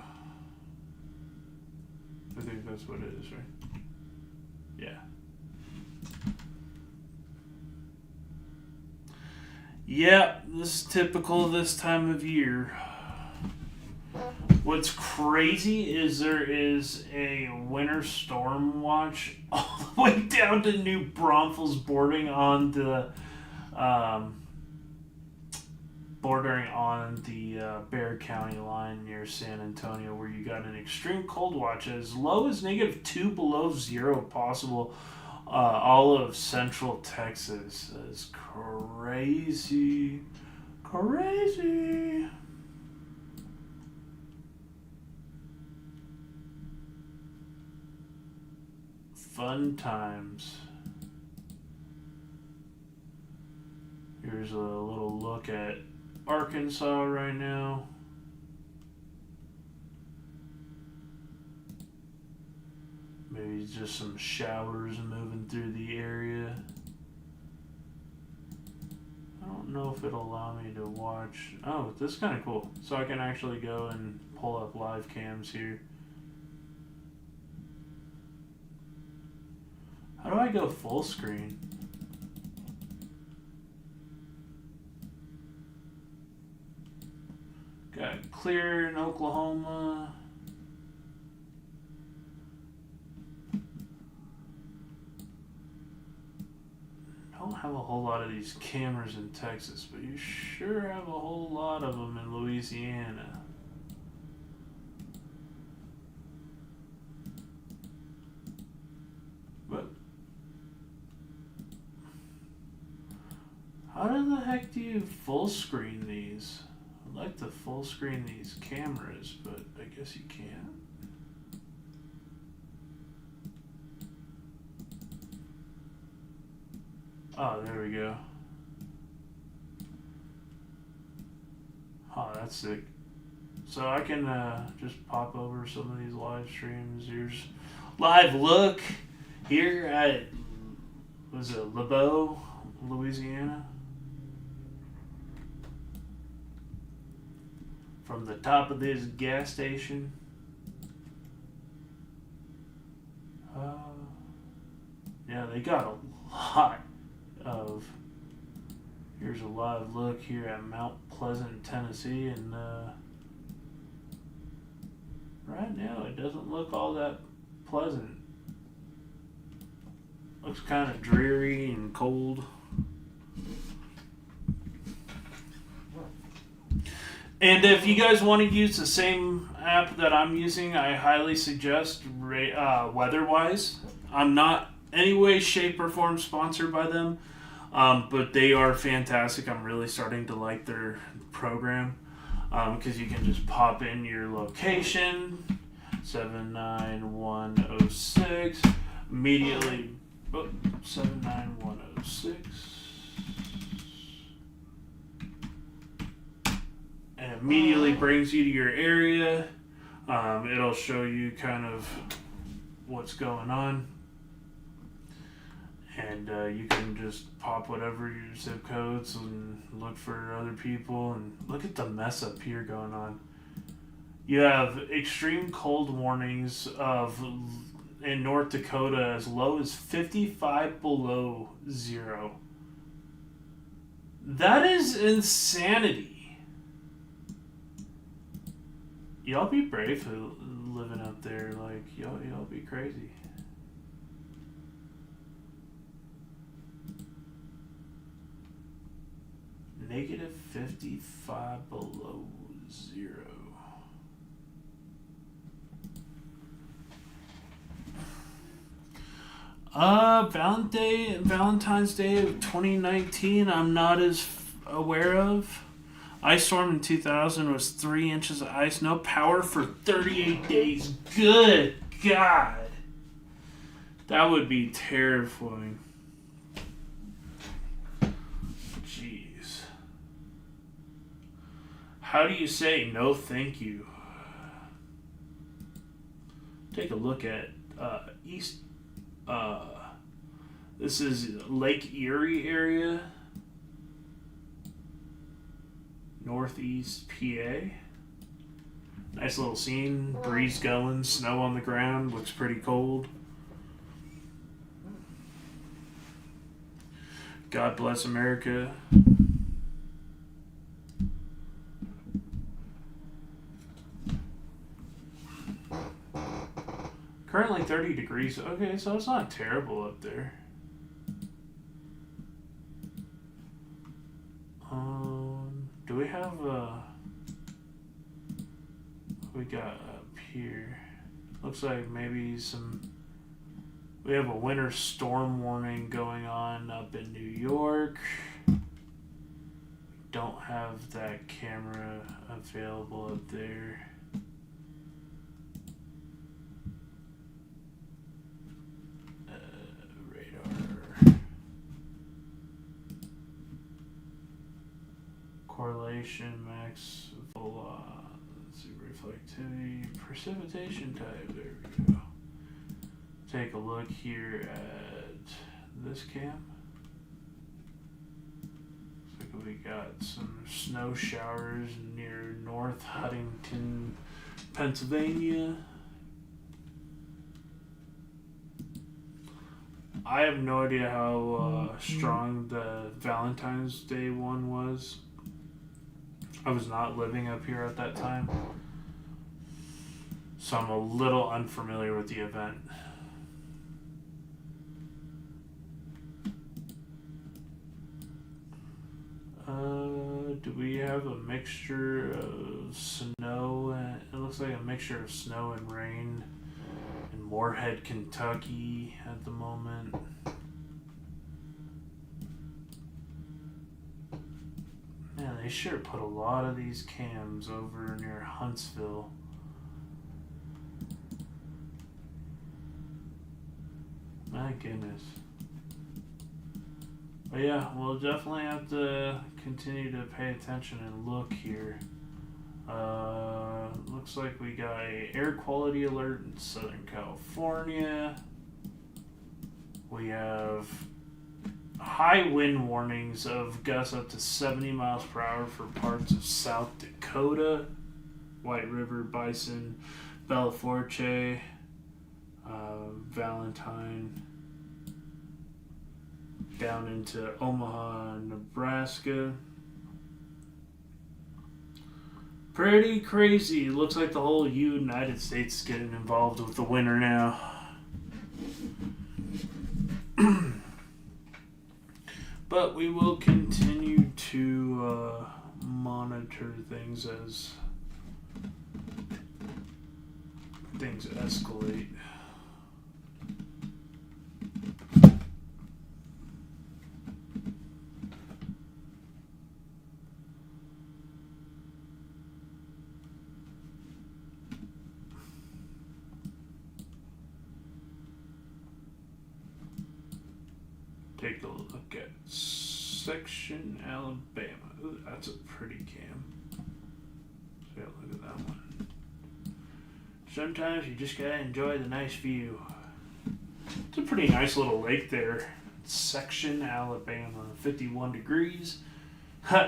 I think that's what it is, right? Yeah. Yeah, this is typical this time of year. What's crazy is there is a winter storm watch all the way down to New Braunfels bordering on the Bexar County line near San Antonio, where you got an extreme cold watch as low as -2 below zero possible. All of central Texas. That's crazy. Crazy. Fun times. Here's a little look at Arkansas right now. Maybe just some showers moving through the area. I don't know if it'll allow me to watch. Oh, this is kind of cool. So I can actually go and pull up live cams here. How do I go full screen? Got clear in Oklahoma. Don't have a whole lot of these cameras in Texas, but you sure have a whole lot of them in Louisiana. But how the heck do you full screen these? I'd like to full screen these cameras, but I guess you can't. Oh, there we go. Oh, that's sick. So I can just pop over some of these live streams. Here's live look here at, was it LeBeau, Louisiana? From the top of this gas station. Yeah, they got a lot of. Here's a live look here at Mount Pleasant, Tennessee, and right now it doesn't look all that pleasant. Looks kind of dreary and cold. And if you guys want to use the same app that I'm using, I highly suggest weather-wise. I'm not any way, shape, or form sponsored by them, but they are fantastic. I'm really starting to like their program because you can just pop in your location, 79106, immediately, 79106, and immediately brings you to your area. It'll show you kind of what's going on. And you can just pop whatever your zip codes and look for other people. And look at the mess up here going on. You have extreme cold warnings in North Dakota as low as 55 below zero. That is insanity. Y'all be brave living up there. Like, y'all be crazy. Negative 55 below zero. Valentine's Day of 2019, I'm not as aware of. Ice storm in 2000 was 3 inches of ice. No power for 38 days. Good God. That would be terrifying. Jeez. How do you say no thank you? Take a look at East. This is Lake Erie area. Northeast PA. Nice little scene. Breeze going, snow on the ground. Looks pretty cold. God bless America. Currently 30 degrees. Okay, so it's not terrible up there. Do we have what we got up here? Looks like maybe we have a winter storm warning going on up in New York. Don't have that camera available up there. Correlation, max, let's see, reflectivity, precipitation type, there we go. Take a look here at this cam. Looks like we got some snow showers near North Huntington, Pennsylvania. I have no idea how strong the Valentine's Day one was. I was not living up here at that time, so I'm a little unfamiliar with the event. Do we have a mixture of snow? It looks like a mixture of snow and rain in Moorhead, Kentucky at the moment. Man, they sure put a lot of these cams over near Huntsville. My goodness. But yeah, we'll definitely have to continue to pay attention and look here. Looks like we got a air quality alert in Southern California. We have high wind warnings of gusts up to 70 miles per hour for parts of South Dakota, White River, Bison, Bella Forte, Valentine, down into Omaha, Nebraska. Pretty crazy. Looks like the whole United States is getting involved with the winter now. But we will continue to monitor things as things escalate. take a look at Section, Alabama. Ooh, that's a pretty cam. So yeah, look at that one. Sometimes you just gotta enjoy the nice view. It's a pretty nice little lake there. Section, Alabama. 51 degrees.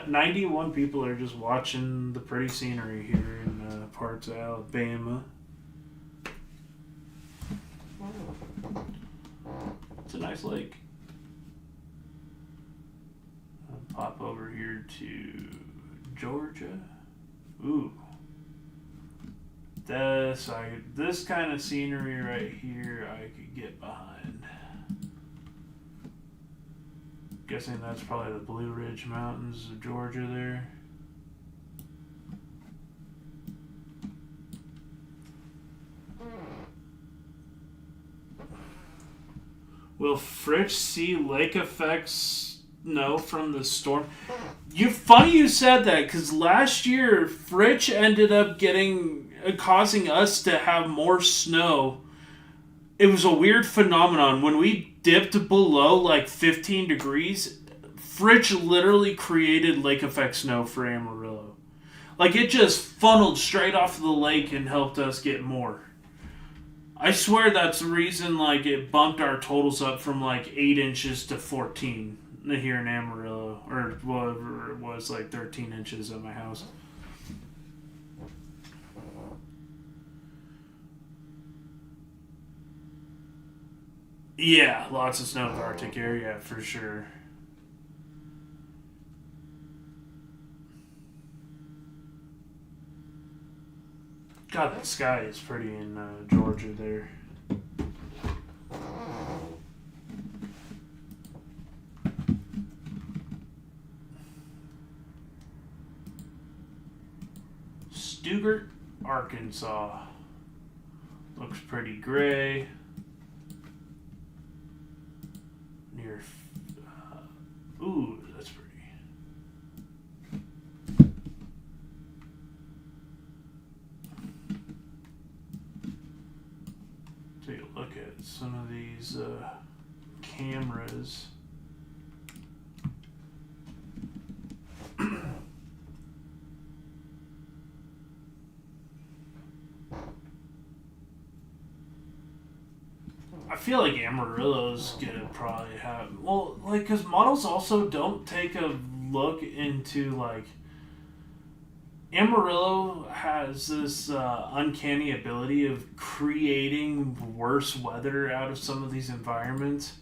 91 people are just watching the pretty scenery here in parts of Alabama. It's a nice lake. I'll pop over here to Georgia. Ooh. This kind of scenery right here I could get behind. Guessing that's probably the Blue Ridge Mountains of Georgia there. Will Fritch see lake effects? No, from the storm. Funny you said that, because last year Fritch ended up causing us to have more snow. It was a weird phenomenon. When we dipped below like 15 degrees, Fritch literally created lake effect snow for Amarillo. Like, it just funneled straight off of the lake and helped us get more. I swear that's the reason like it bumped our totals up from like 8 inches to 14 here in Amarillo, or whatever it was, like 13 inches at my house. Yeah, lots of snow in the Arctic area for sure. God, the sky is pretty in Georgia there. Stuart, Arkansas. Looks pretty gray. Near. Ooh, that's pretty. Take a look at some of these cameras. I feel like Amarillo's gonna probably have, well, like, because models also don't take a look into, like, Amarillo has this uncanny ability of creating worse weather out of some of these environments.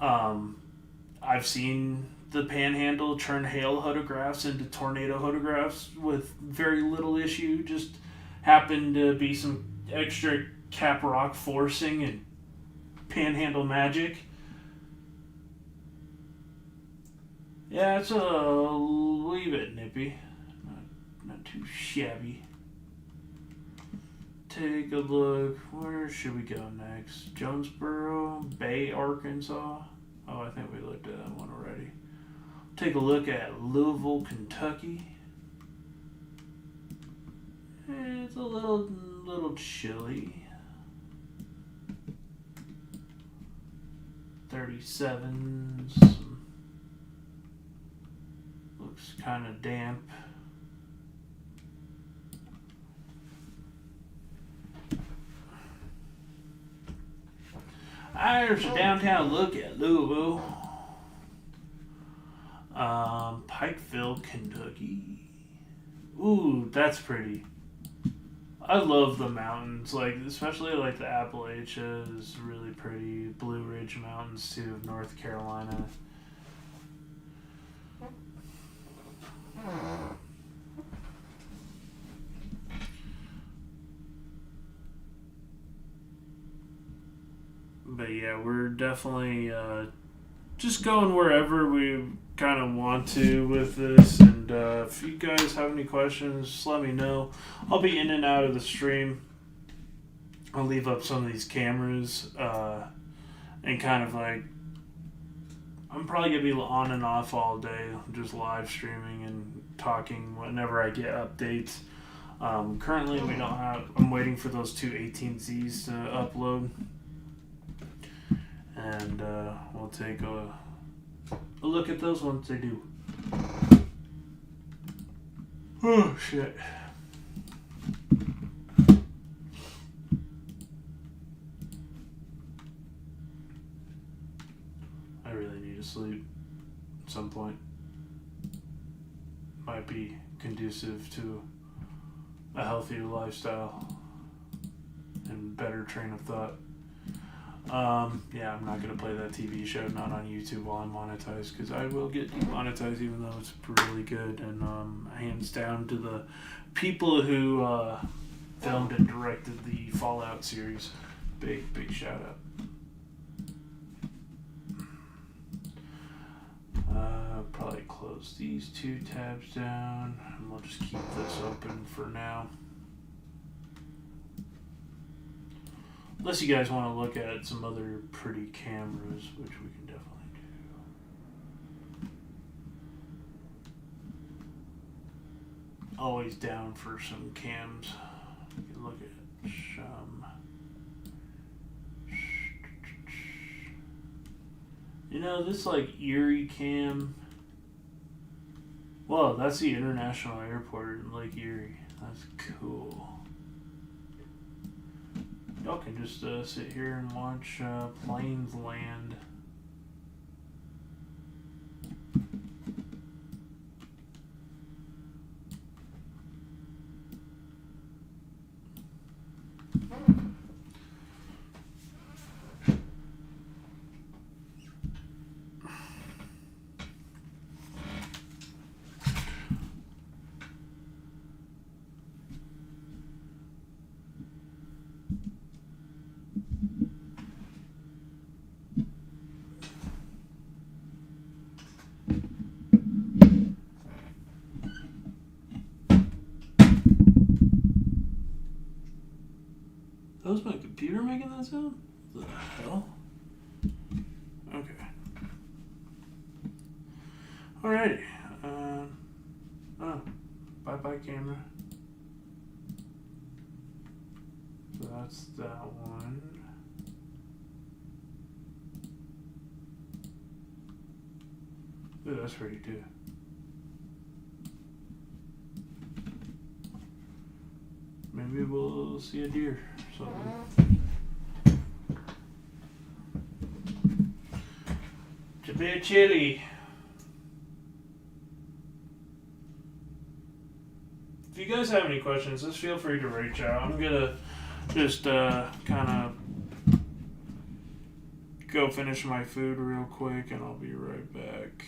I've seen the Panhandle turn hail photographs into tornado photographs with very little issue. Just happened to be some extra cap rock forcing and Panhandle magic. Yeah, it's a wee bit nippy. Not too shabby. Take a look. Where should we go next? Jonesboro, Bay, Arkansas. Oh, I think we looked at that one already. Take a look at Louisville, Kentucky. It's a little chilly. 37. Looks kind of damp. There's a downtown look at Louisville. Pikeville, Kentucky. Ooh, that's pretty. I love the mountains, like especially like the Appalachians is really pretty. Blue Ridge Mountains too of North Carolina. But yeah, we're definitely just going wherever we kind of want to with this. And if you guys have any questions, just let me know. I'll be in and out of the stream. I'll leave up some of these cameras and kind of like, I'm probably going to be on and off all day, just live streaming and talking whenever I get updates. Currently, we don't have, I'm waiting for those two 18Zs to upload. And we'll take a But look at those ones, they do. Oh, shit. I really need to sleep at some point. Might be conducive to a healthier lifestyle and better train of thought. Yeah, I'm not going to play that TV show, not on YouTube while I'm monetized, because I will get demonetized even though it's really good. And hands down to the people who filmed and directed the Fallout series. Big shout out. Probably close these two tabs down, and we'll just keep this open for now. Unless you guys want to look at some other pretty cameras, which we can definitely do. Always down for some cams. We can look at some. You know, this like Erie cam. Whoa, that's the international airport in Lake Erie. That's cool. Y'all can just sit here and watch planes land. That was my computer making that sound? What the hell? Okay. Alrighty. Bye camera. So that's that one. Ooh, that's pretty too. Maybe we'll see a deer or something. It's a bit chilly. If you guys have any questions, just feel free to reach out. I'm gonna just kind of go finish my food real quick, and I'll be right back.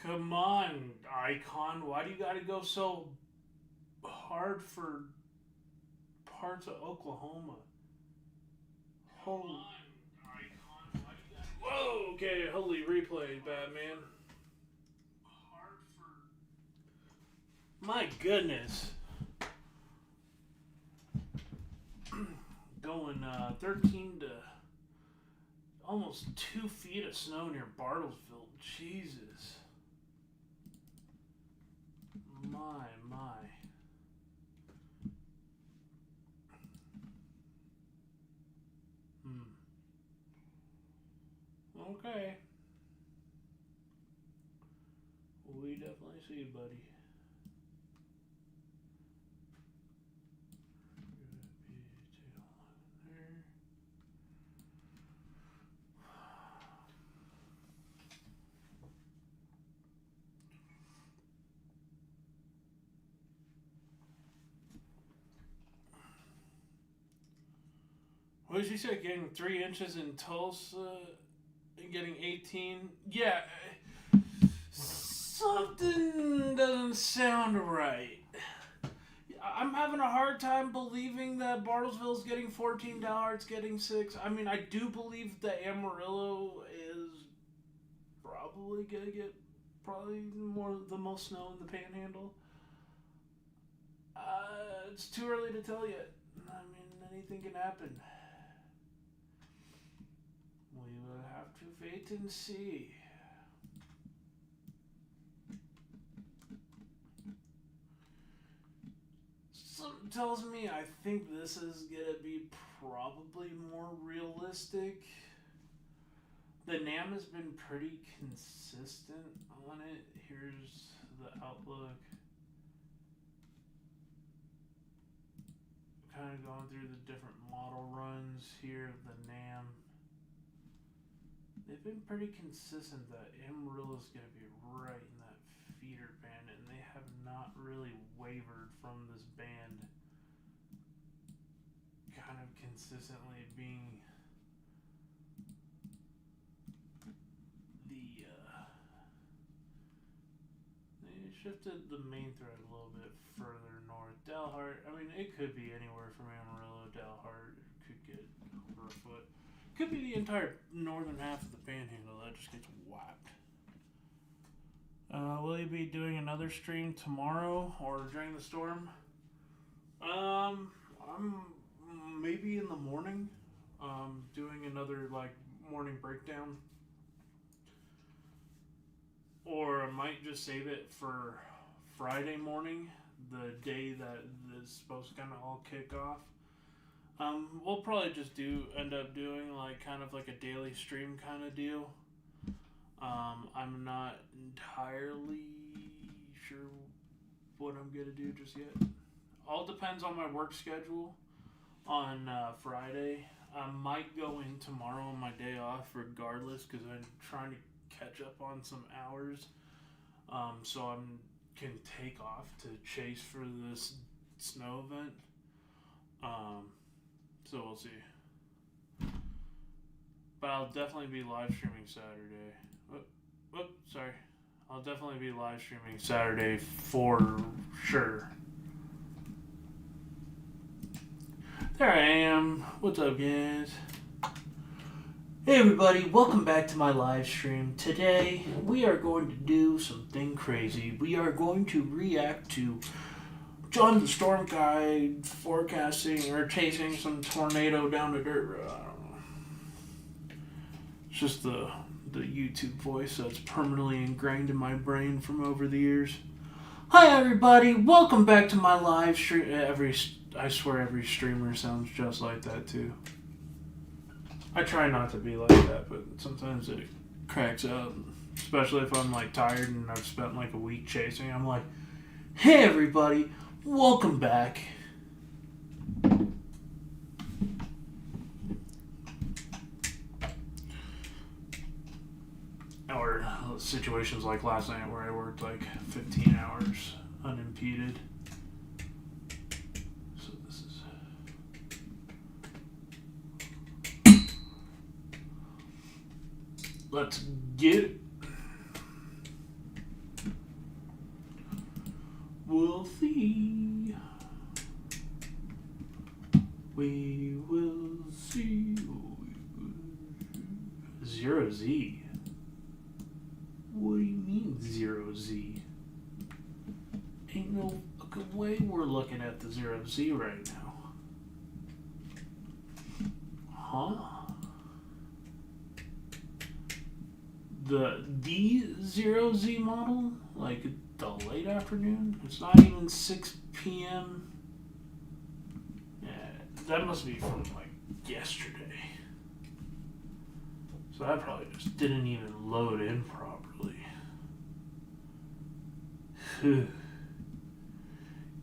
Come on, Icon. Why do you gotta go so hard for parts of Oklahoma? Holy. Whoa, okay, holy replay, Batman. My goodness. Going 13 to almost 2 feet of snow near Bartlesville. Jesus. My. Okay. We definitely see you, buddy. What did she say? Getting 3 inches in Tulsa and getting 18? Yeah. Something doesn't sound right. I'm having a hard time believing that Bartlesville's getting $14, it's getting 6. I mean, I do believe that Amarillo is probably going to get the most snow in the Panhandle. It's too early to tell yet. I mean, anything can happen. We will have to wait and see. Something tells me I think this is going to be probably more realistic. The NAM has been pretty consistent on it. Here's the outlook. Kind of going through the different model runs here of the NAM. They've been pretty consistent that Amarillo's going to be right in that feeder band, and they have not really wavered from this band. Kind of consistently being the they shifted the main thread a little bit further north. Dalhart, I mean, it could be anywhere from Amarillo. Dalhart could get over a foot. Could be the entire northern half of the Panhandle that just gets whacked. Will you be doing another stream tomorrow or during the storm? I'm maybe in the morning. Doing another morning breakdown, or I might just save it for Friday morning, the day that this is supposed to kind of all kick off. We'll probably just end up doing kind of a daily stream kind of deal. I'm not entirely sure what I'm gonna do just yet. All depends on my work schedule on Friday. I might go in tomorrow on my day off regardless because I'm trying to catch up on some hours. So I can take off to chase for this snow event. So we'll see. But I'll definitely be live streaming Saturday. Sorry. I'll definitely be live streaming Saturday for sure. There I am. What's up, guys? Hey everybody, welcome back to my live stream. Today, we are going to do something crazy. We are going to react to John the Storm Guy forecasting or chasing some tornado down the dirt road. I don't know. It's just the YouTube voice that's permanently ingrained in my brain from over the years. Hi everybody, welcome back to my live stream. I swear every streamer sounds just like that too. I try not to be like that, but sometimes it cracks up. Especially if I'm tired and I've spent a week chasing. I'm like, hey everybody, welcome back. Or situations like last night where I worked 15 hours unimpeded. So this is... Let's get it. We'll see. We will see. 0Z. What do you mean 0Z? Ain't no fucking way we're looking at the 0Z right now. Huh? The D0Z model? Like the late afternoon? It's not even 6 p.m. Yeah, that must be from like yesterday. So that probably just didn't even load in properly.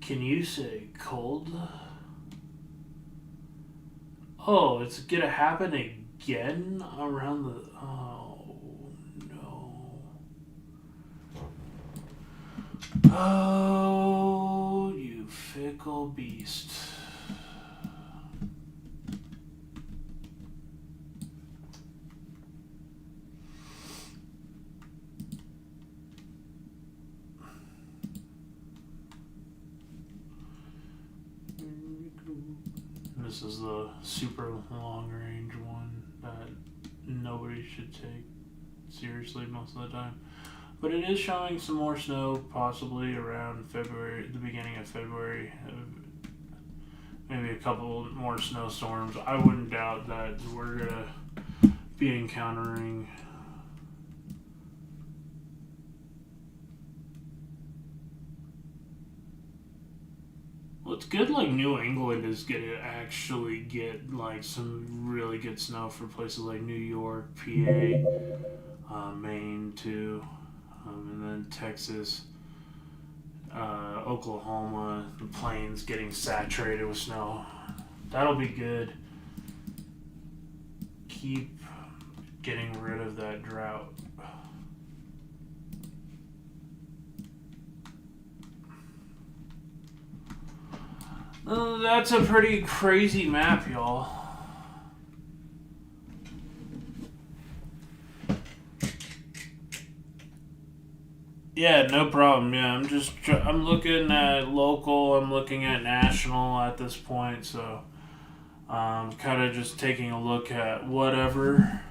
Can you say cold? Oh, it's gonna happen again around the... Oh, no. Oh, you fickle beast. This is the super long range one that nobody should take seriously most of the time. But it is showing some more snow, possibly around February, the beginning of February. Maybe a couple more snowstorms. I wouldn't doubt that we're going to be encountering it's good like New England is gonna actually get like some really good snow for places like New York, PA, Maine too, and then Texas, Oklahoma, the plains getting saturated with snow. That'll be good. Keep getting rid of that drought. That's a pretty crazy map, y'all. Yeah, no problem. Yeah, I'm looking at local, I'm looking at national at this point, so kind of just taking a look at whatever.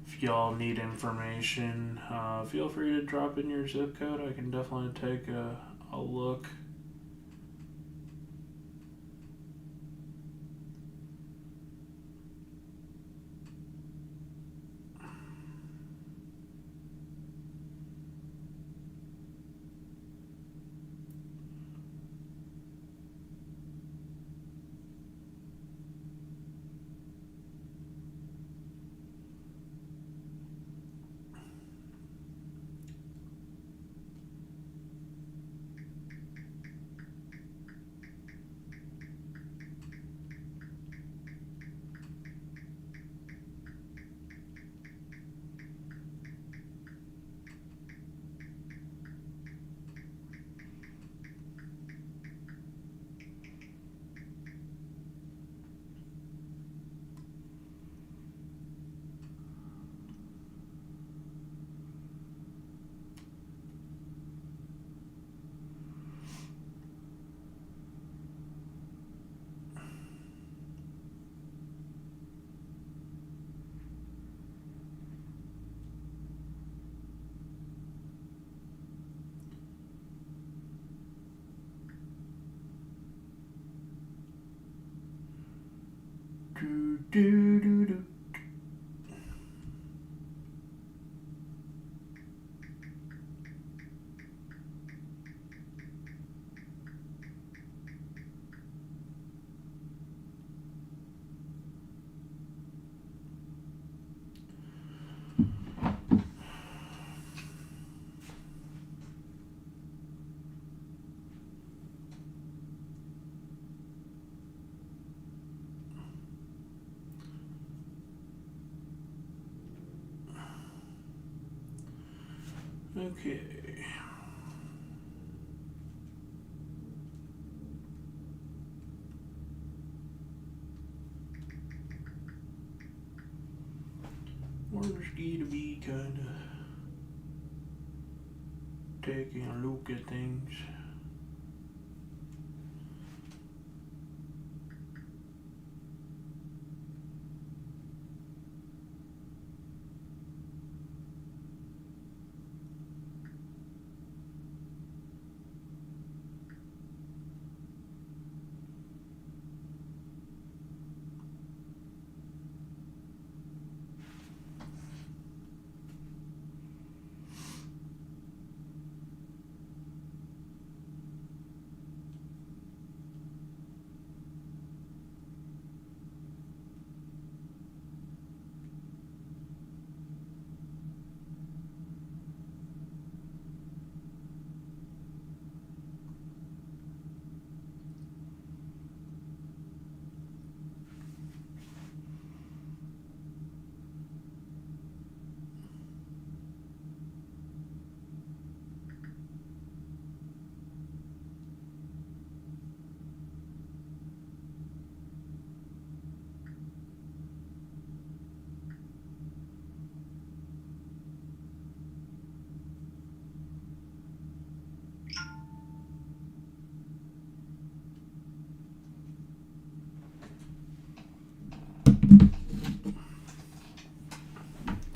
If y'all need information, feel free to drop in your zip code. I can definitely take a look. Do. Okay. Water ski to be kinda. taking a look at things.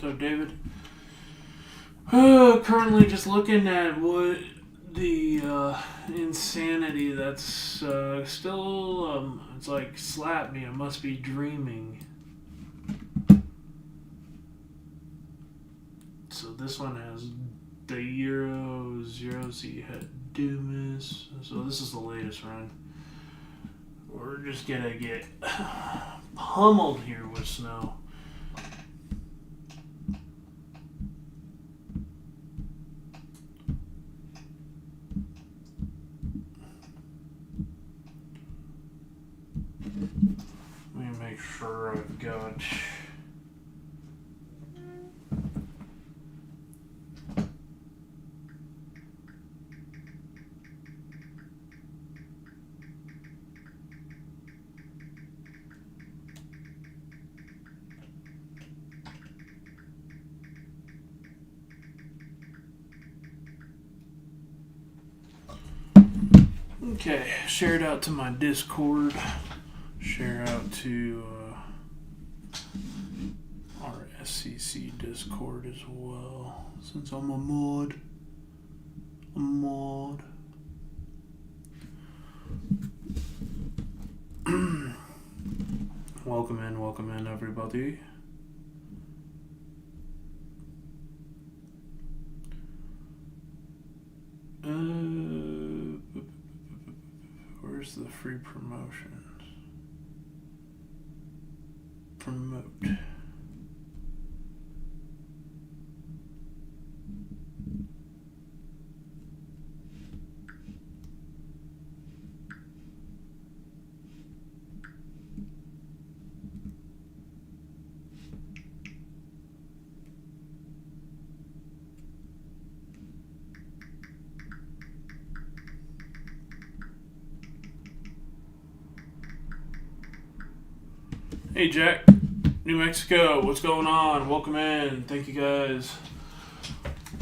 So, David, currently just looking at what the insanity that's still, it's like, slap me, I must be dreaming. So this one has the Euro 0Z head Dumas. So this is the latest run. We're just gonna get pummeled here with snow. Let me make sure I've got... Okay, share it out to my Discord. Share out to our SCC Discord as well, since I'm a mod. Welcome in, everybody. Where's the free promotions? Promote. Hey Jack, New Mexico, what's going on? Welcome in. Thank you guys.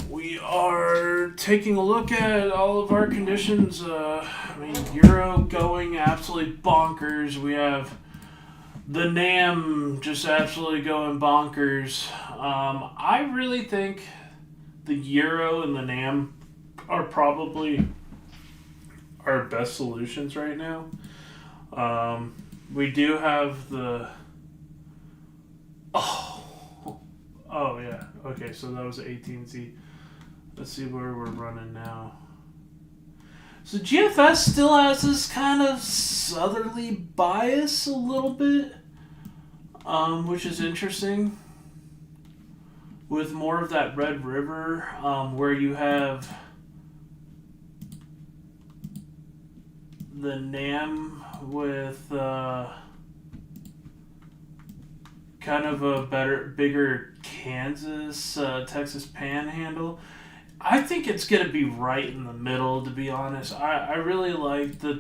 We are taking a look at all of our conditions. Euro going absolutely bonkers. We have the NAM just absolutely going bonkers. I really think the Euro and the NAM are probably our best solutions right now. We do have the... Oh yeah. Okay, so that was 18Z. Let's see where we're running now. So GFS still has this kind of southerly bias a little bit, which is interesting. With more of that Red River, where you have the NAM with kind of a bigger Kansas, Texas Panhandle. I think it's gonna be right in the middle, to be honest. I really like where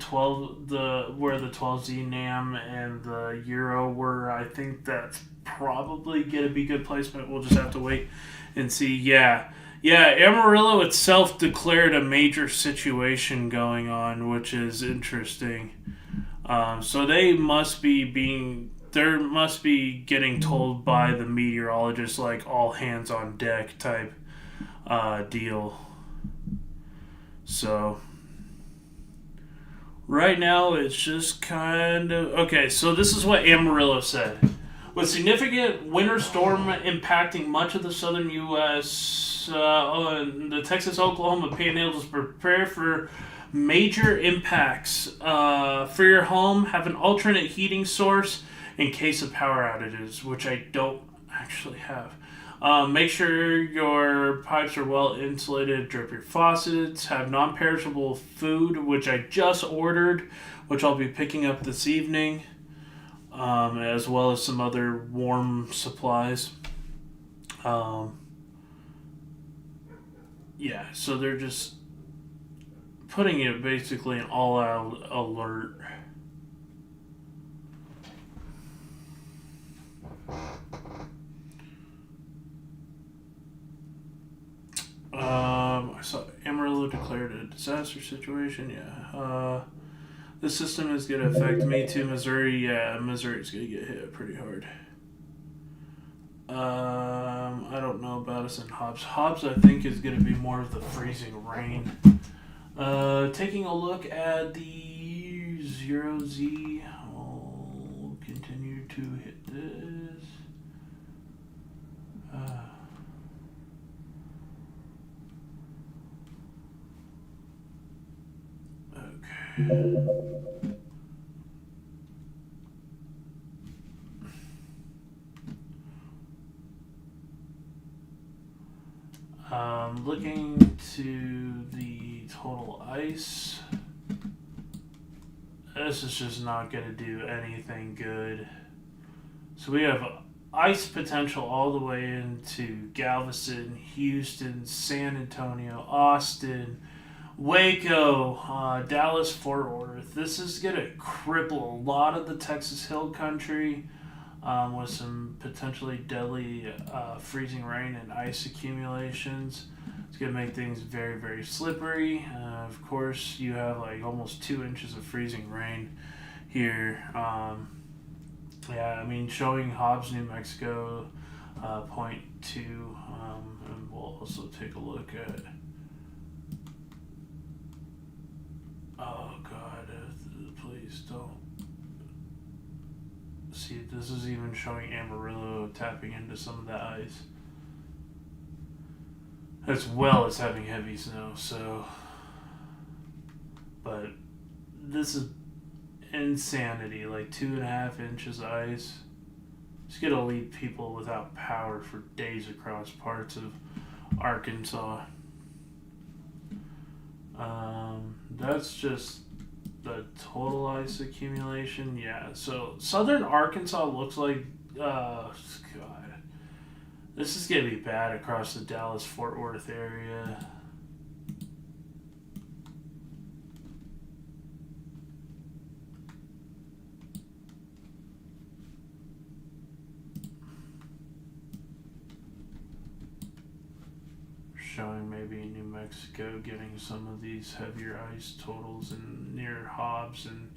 the 12Z NAM and the Euro were. I think that's probably gonna be good placement. We'll just have to wait and see. Yeah, Yeah, Amarillo itself declared a major situation going on, which is interesting. So they must be there must be getting told by the meteorologist like all hands on deck type deal. So right now it's just kind of okay. So this is what Amarillo said: with significant winter storm impacting much of the southern U.S., the Texas Oklahoma Panhandle is prepared for major impacts. For your home, have an alternate heating source in case of power outages, which I don't actually have. Make sure your pipes are well insulated. Drip your faucets. Have non-perishable food, which I just ordered, which I'll be picking up this evening, as well as some other warm supplies. Yeah, so they're just putting it basically an all-out alert. I saw Amarillo declared a disaster situation. Yeah. The system is going to affect me too. Missouri, yeah, Missouri's going to get hit pretty hard. I don't know about us in Hobbs. Hobbs, I think, is going to be more of the freezing rain. Taking a look at the 0Z, I'll continue to hit this. Okay. Looking to the total ice. This is just not going to do anything good. So we have ice potential all the way into Galveston, Houston, San Antonio, Austin, Waco, Dallas, Fort Worth. This is going to cripple a lot of the Texas Hill Country with some potentially deadly freezing rain and ice accumulations. It's going to make things very, very slippery. Of course, you have like almost 2 inches of freezing rain here. Yeah, I mean, showing Hobbs, New Mexico, 0.2, and we'll also take a look at. Oh God, please don't. See, this is even showing Amarillo tapping into some of that ice, as well as having heavy snow. So, but this is insanity. Like 2.5 inches of ice. It's gonna leave people without power for days across parts of Arkansas. That's just the total ice accumulation. Yeah, so southern Arkansas looks like God, this is gonna be bad across the Dallas Fort Worth area. Showing maybe New Mexico getting some of these heavier ice totals in near Hobbs and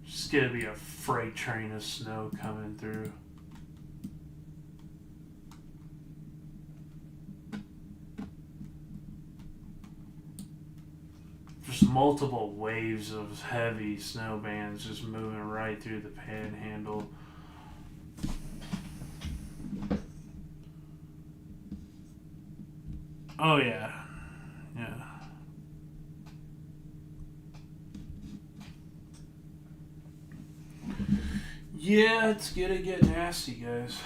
just gonna be a freight train of snow coming through. Just multiple waves of heavy snow bands just moving right through the Panhandle. Oh yeah, yeah. Yeah, it's gonna get nasty, guys.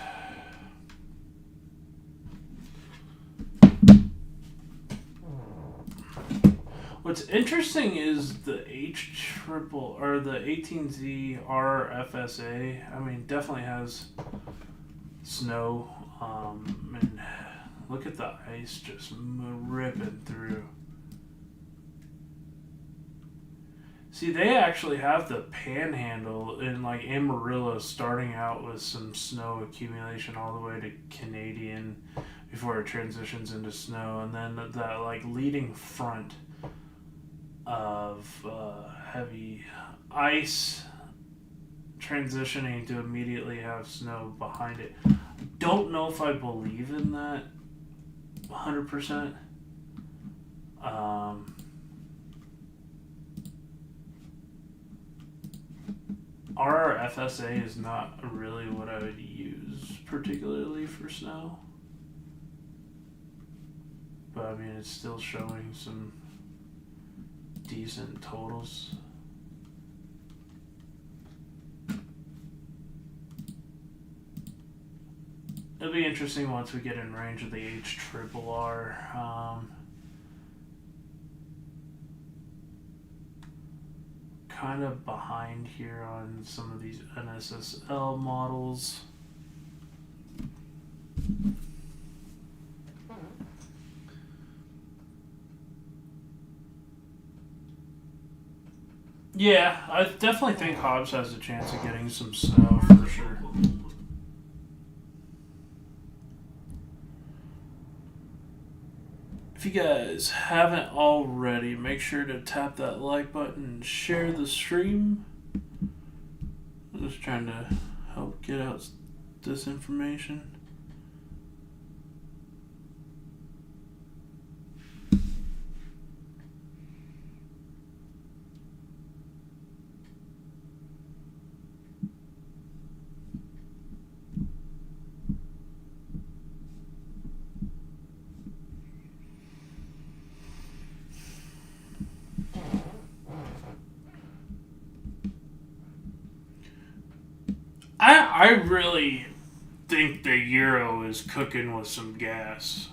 What's interesting is the H triple or the 18Z RFSA. I mean, definitely has snow. And look at the ice just ripping through. See, they actually have the Panhandle in like Amarillo starting out with some snow accumulation all the way to Canadian before it transitions into snow, and then that like leading front of heavy ice transitioning to immediately have snow behind it. Don't know if I believe in that 100%. RRFSA is not really what I would use particularly for snow. But I mean, it's still showing some decent totals. It'll be interesting once we get in range of the HRRR. Kind of behind here on some of these NSSL models. Yeah, I definitely think Hobbs has a chance of getting some snow for sure. If you guys haven't already, make sure to tap that like button and share the stream. I'm just trying to help get out this information. I really think the Euro is cooking with some gas.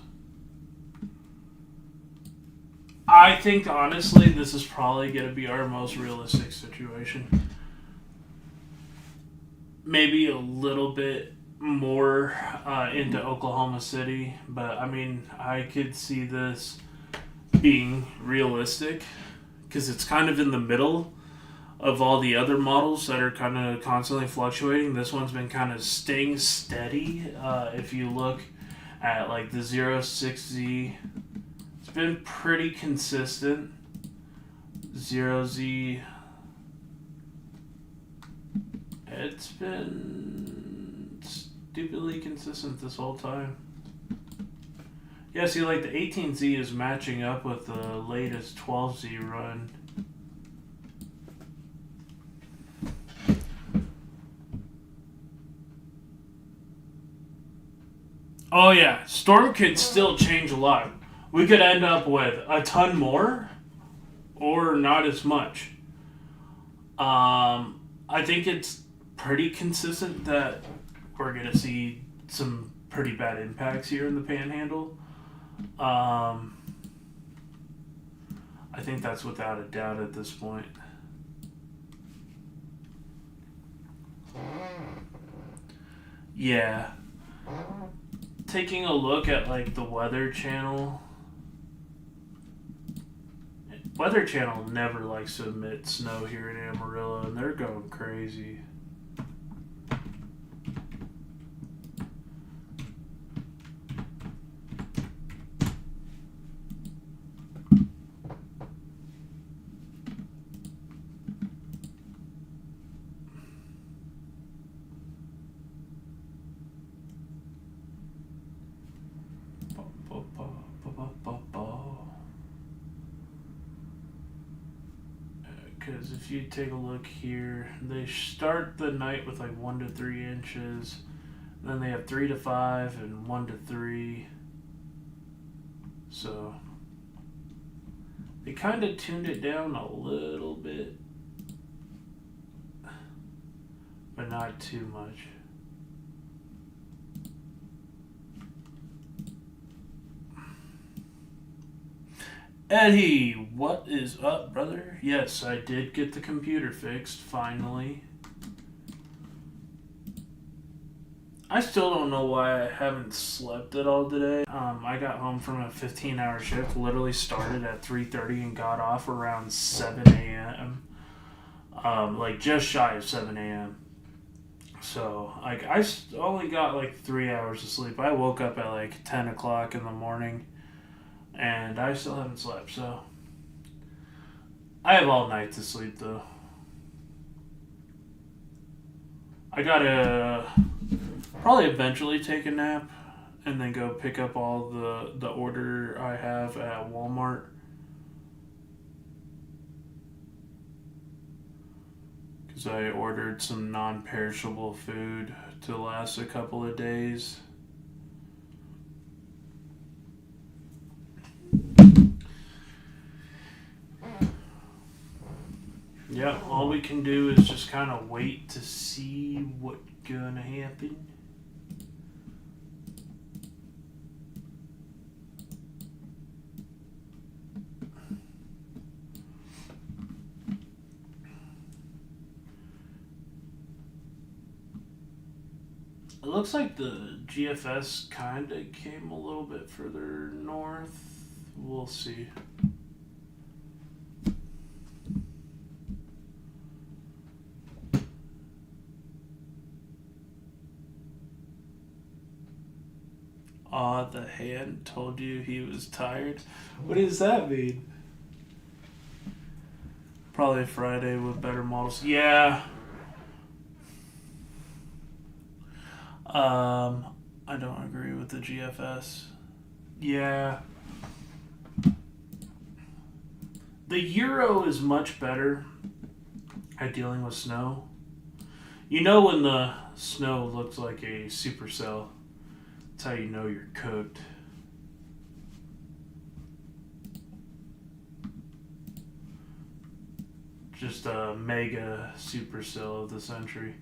I think, honestly, this is probably going to be our most realistic situation. Maybe a little bit more into Oklahoma City, but, I mean, I could see this being realistic because it's kind of in the middle of all the other models that are kind of constantly fluctuating. This one's been kind of staying steady. If you look at like the 06Z, it's been pretty consistent. 0Z, it's been stupidly consistent this whole time. Yeah, see, like the 18Z is matching up with the latest 12Z run. Oh yeah, Storm could still change a lot. We could end up with a ton more, or not as much. I think it's pretty consistent that we're gonna see some pretty bad impacts here in the Panhandle. I think that's without a doubt at this point. Yeah. Taking a look at like the Weather Channel. Weather Channel never likes to admit snow here in Amarillo, and they're going crazy. Because if you take a look here, they start the night with like 1 to 3 inches. Then they have 3 to 5 and 1 to 3. So they kind of tuned it down a little bit, but not too much. Eddie, what is up, brother? Yes, I did get the computer fixed, finally. I still don't know why I haven't slept at all today. I got home from a 15-hour shift, literally started at 3:30 and got off around 7 a.m. like just shy of 7 a.m. So, like, only got like 3 hours of sleep. I woke up at like 10 o'clock in the morning, and I still haven't slept, so I have all night to sleep, though. I gotta probably eventually take a nap and then go pick up all the order I have at Walmart. Because I ordered some non-perishable food to last a couple of days. Yeah, all we can do is just kind of wait to see what's gonna happen. It looks like the GFS kind of came a little bit further north. We'll see. The hand told you he was tired. What does that mean? Probably Friday with better models. Yeah. I don't agree with the GFS. Yeah. The Euro is much better at dealing with snow. You know when the snow looks like a supercell. That's how you know you're cooked. Just a mega supercell of the century.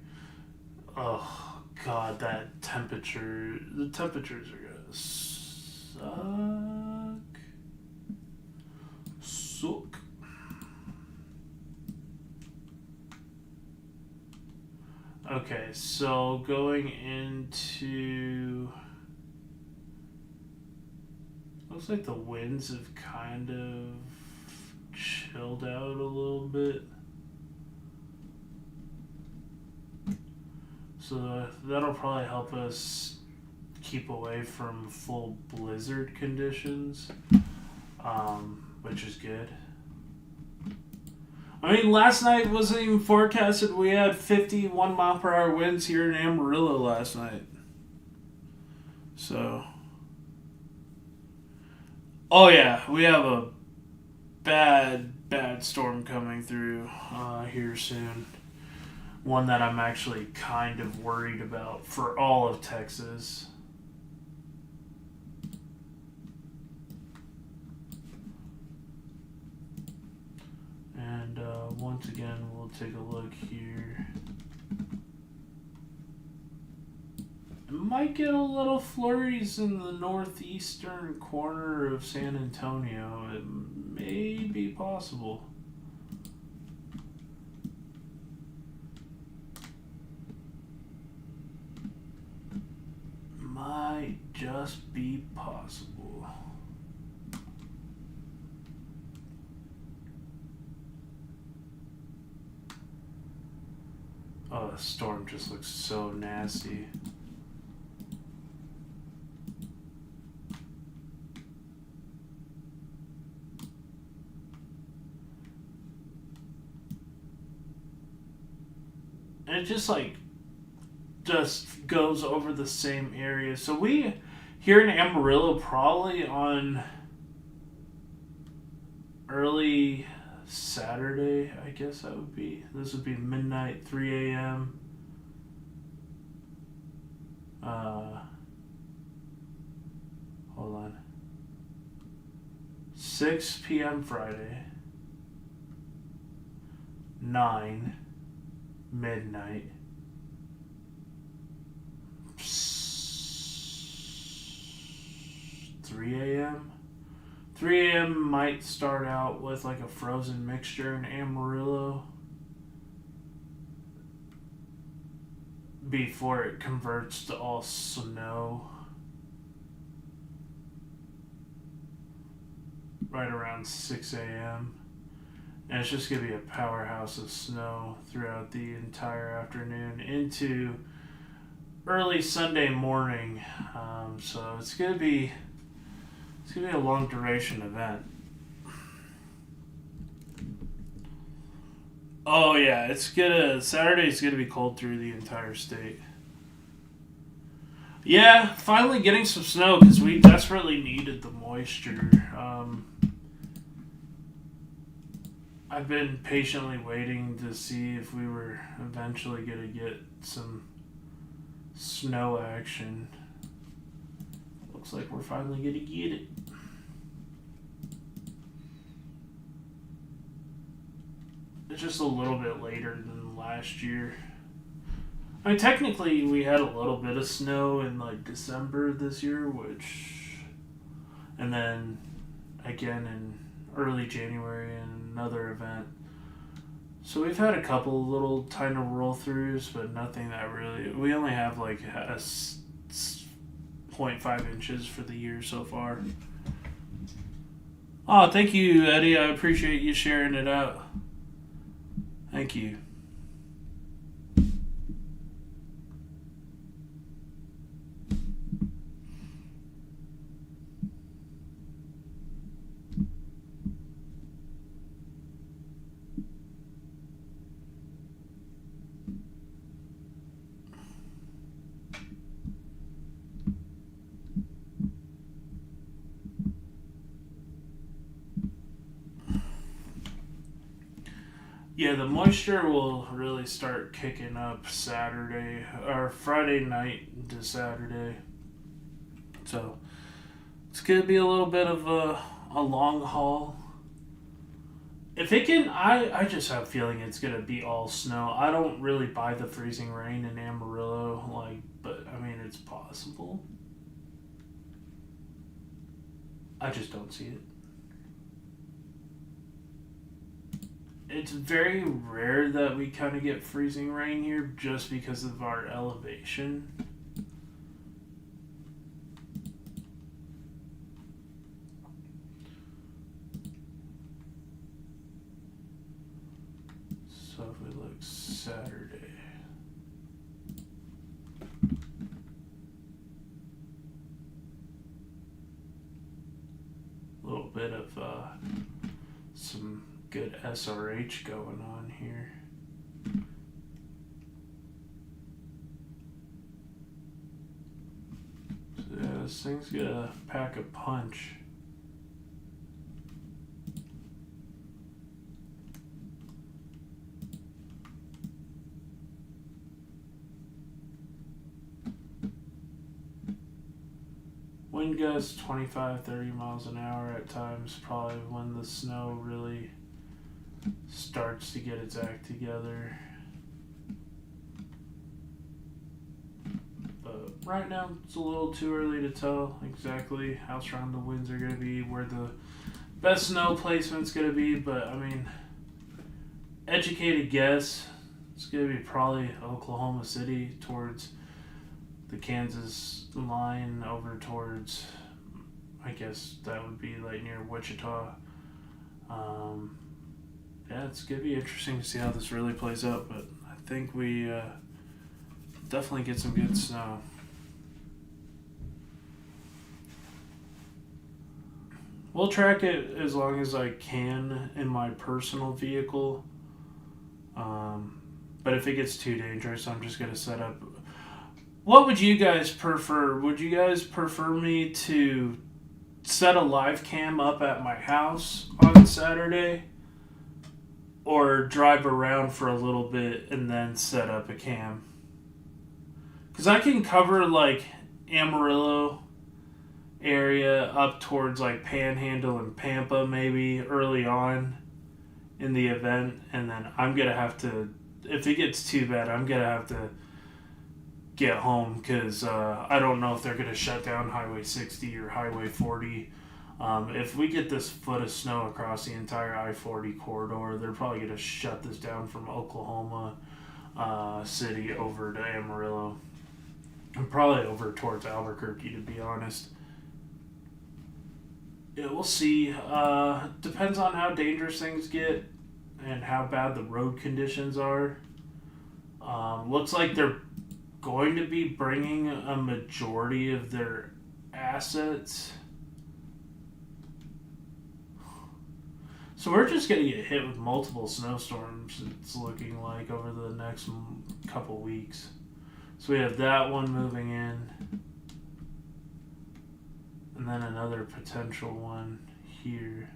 Oh god, that temperature. The temperatures are gonna suck. Okay, so going into... Looks like the winds have kind of chilled out a little bit. So that'll probably help us keep away from full blizzard conditions, which is good. I mean, last night wasn't even forecasted. We had 51 mile per hour winds here in Amarillo last night. So... Oh yeah, we have a bad storm coming through here soon. One that I'm actually kind of worried about for all of Texas. And once again, we'll take a look here. Might get a little flurries in the northeastern corner of San Antonio. It may be possible. Might just be possible. Oh, the storm just looks so nasty. And it just goes over the same area. So we, here in Amarillo, probably on early Saturday, I guess that would be. This would be midnight, 3 a.m. Hold on. 6 p.m. Friday. 9 midnight. 3 a.m. 3 a.m. might start out with like a frozen mixture in Amarillo before it converts to all snow right around 6 a.m. And it's just going to be a powerhouse of snow throughout the entire afternoon into early Sunday morning. So it's going to be a long duration event. Oh yeah, Saturday's gonna be cold through the entire state. Yeah, finally getting some snow because we desperately needed the moisture. I've been patiently waiting to see if we were eventually gonna get some snow action. Looks like we're finally gonna get it. It's just a little bit later than last year. I mean, technically, we had a little bit of snow in like December this year, and then again in early January in another event. So we've had a couple little tiny roll throughs, but nothing that really. We only have like a 0.5 inches for the year so far. Oh, thank you, Eddie. I appreciate you sharing it out. Thank you. Yeah, the moisture will really start kicking up Saturday or Friday night to Saturday. So it's going to be a little bit of a long haul. If it can, I just have a feeling it's going to be all snow. I don't really buy the freezing rain in Amarillo, but I mean, it's possible. I just don't see it. It's very rare that we kind of get freezing rain here just because of our elevation. So if we look Saturday. A little bit of some good SRH going on here. So yeah, this thing's gonna pack a punch. Wind gusts 25-30 miles an hour at times, probably when the snow really starts to get its act together. But right now, it's a little too early to tell exactly how strong the winds are going to be, where the best snow placement's going to be. But I mean, educated guess, it's going to be probably Oklahoma City towards the Kansas line over towards, I guess that would be like near Wichita. Yeah, it's going to be interesting to see how this really plays out, but I think we definitely get some good snow. We'll track it as long as I can in my personal vehicle, but if it gets too dangerous, I'm just going to set up. What would you guys prefer? Would you guys prefer me to set a live cam up at my house on Saturday, or drive around for a little bit and then set up a cam? Because I can cover like Amarillo area up towards like Panhandle and Pampa maybe early on in the event, and then I'm going to have to, if it gets too bad, I'm going to have to get home because I don't know if they're going to shut down Highway 60 or Highway 40. If we get this foot of snow across the entire I-40 corridor, they're probably going to shut this down from Oklahoma City over to Amarillo. And probably over towards Albuquerque, to be honest. Yeah, we'll see. Depends on how dangerous things get. and how bad the road conditions are. Looks like they're going to be bringing a majority of their assets. So we're just going to get hit with multiple snowstorms, it's looking like, over the next couple weeks. So we have that one moving in, and then another potential one here.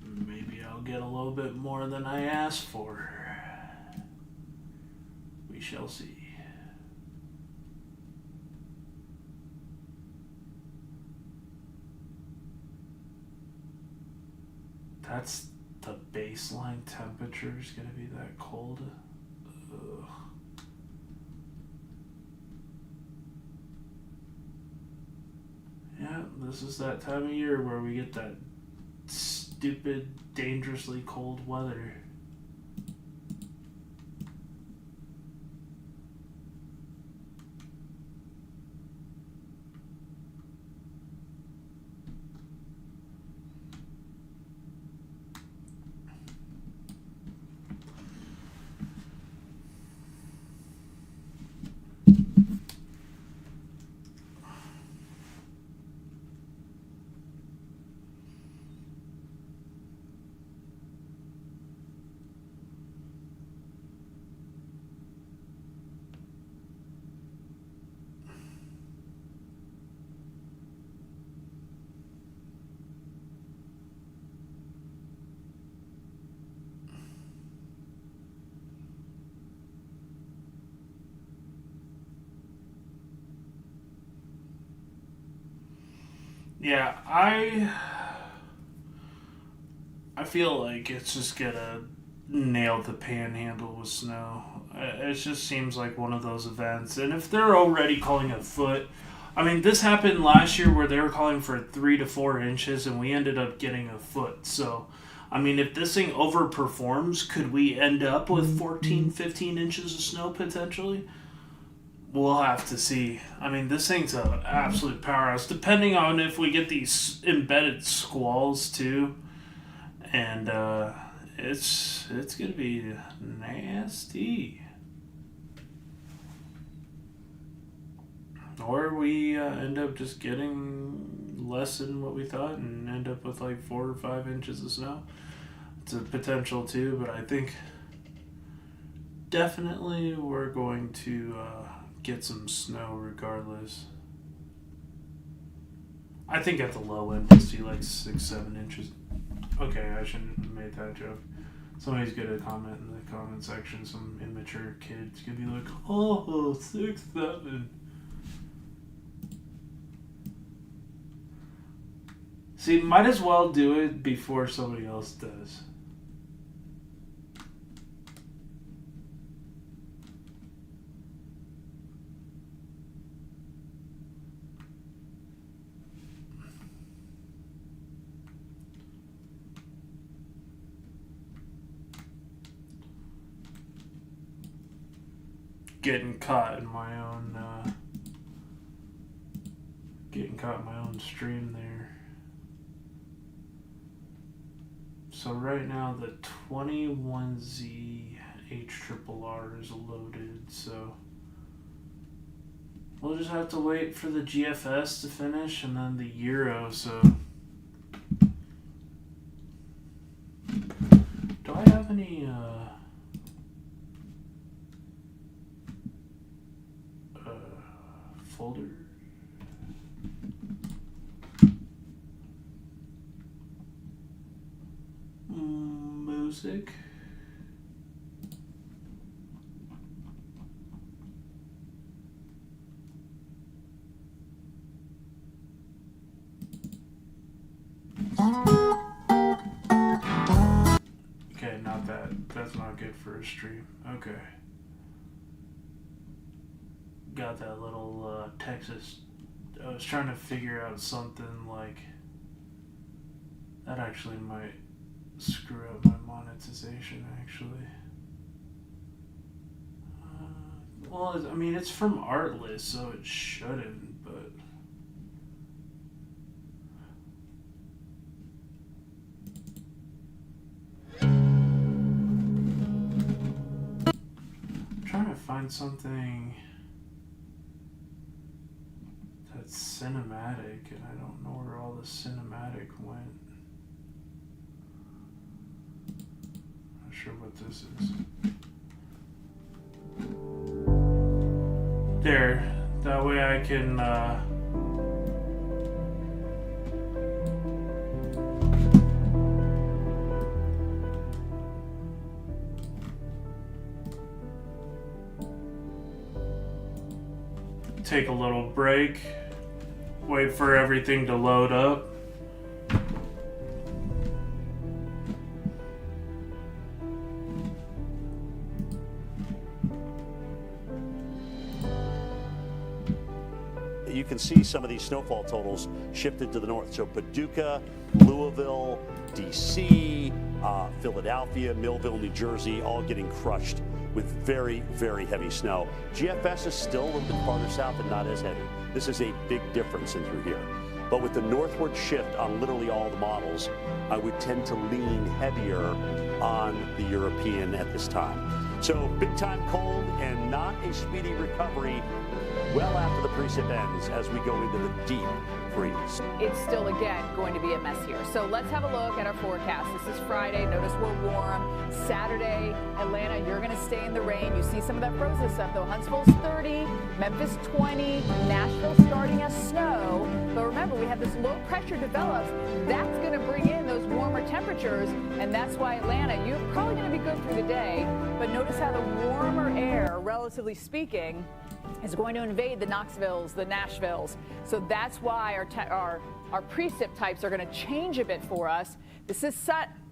Maybe I'll get a little bit more than I asked for. We shall see. That's the baseline temperature is going to be that cold. Ugh. Yeah, this is that time of year where we get that stupid, dangerously cold weather. Yeah, I feel like it's just gonna nail the Panhandle with snow. It just seems like one of those events. And if they're already calling a foot, I mean, this happened last year where they were calling for 3 to 4 inches, and we ended up getting a foot. So, I mean, if this thing overperforms, could we end up with 14, 15 inches of snow potentially? We'll have to see. I mean, this thing's an absolute powerhouse, depending on if we get these embedded squalls too. And it's gonna be nasty. Or we end up just getting less than what we thought and end up with like 4 or 5 inches of snow. It's a potential too, but I think definitely we're going to get some snow regardless. I think at the low end we'll see like 6, 7 inches. Okay, I shouldn't have made that joke. Somebody's gonna comment in the comment section. Some immature kid's gonna be like, "Oh, 6, 7." See, might as well do it before somebody else does. Getting caught in my own stream there. So right now the 21Z HRRR is loaded, so we'll just have to wait for the GFS to finish and then the Euro. So do I have any folder? Music. Okay, not that. That's not good for a stream. Okay. Got that little Texas. I was trying to figure out something like that actually might screw up my monetization actually. Well, I mean, it's from Artlist, so it shouldn't, but... I'm trying to find something that's cinematic, and I don't know where all the cinematic went. Not sure what this is. There. That way I can, take a little break, wait for everything to load up. You can see some of these snowfall totals shifted to the north. So Paducah, Louisville, D.C., Philadelphia, Millville, New Jersey, all getting crushed with very, very heavy snow. GFS is still a little bit farther south and not as heavy. This is a big difference in through here. But with the northward shift on literally all the models, I would tend to lean heavier on the European at this time. So big time cold and not a speedy recovery well after the precip ends as we go into the deep freeze. It's still, again, going to be a mess here. So let's have a look at our forecast. This is Friday. Notice we're warm. Saturday, Atlanta, you're going to stay in the rain. You see some of that frozen stuff, though. Huntsville's 30, Memphis 20, Nashville starting as snow. But remember, we have this low pressure develops. That's going to bring in those warmer temperatures, and that's why Atlanta, you're probably going to be good through the day. But notice how the warmer air, relatively speaking, is going to invade the Knoxvilles, the Nashvilles. So that's why our precip types are going to change a bit for us. This is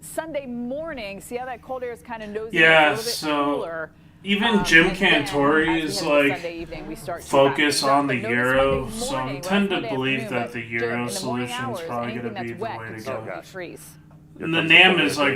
Sunday morning. See how that cold air is kind of nosy? Yeah, a little bit so cooler. even Jim Cantori is like evening, focus on the Euro, Monday so I morning, tend to Monday believe afternoon, that the but Euro in the morning solution is hours, probably going to anything be that's the wet way can to start go. to freeze. And the NAM is like...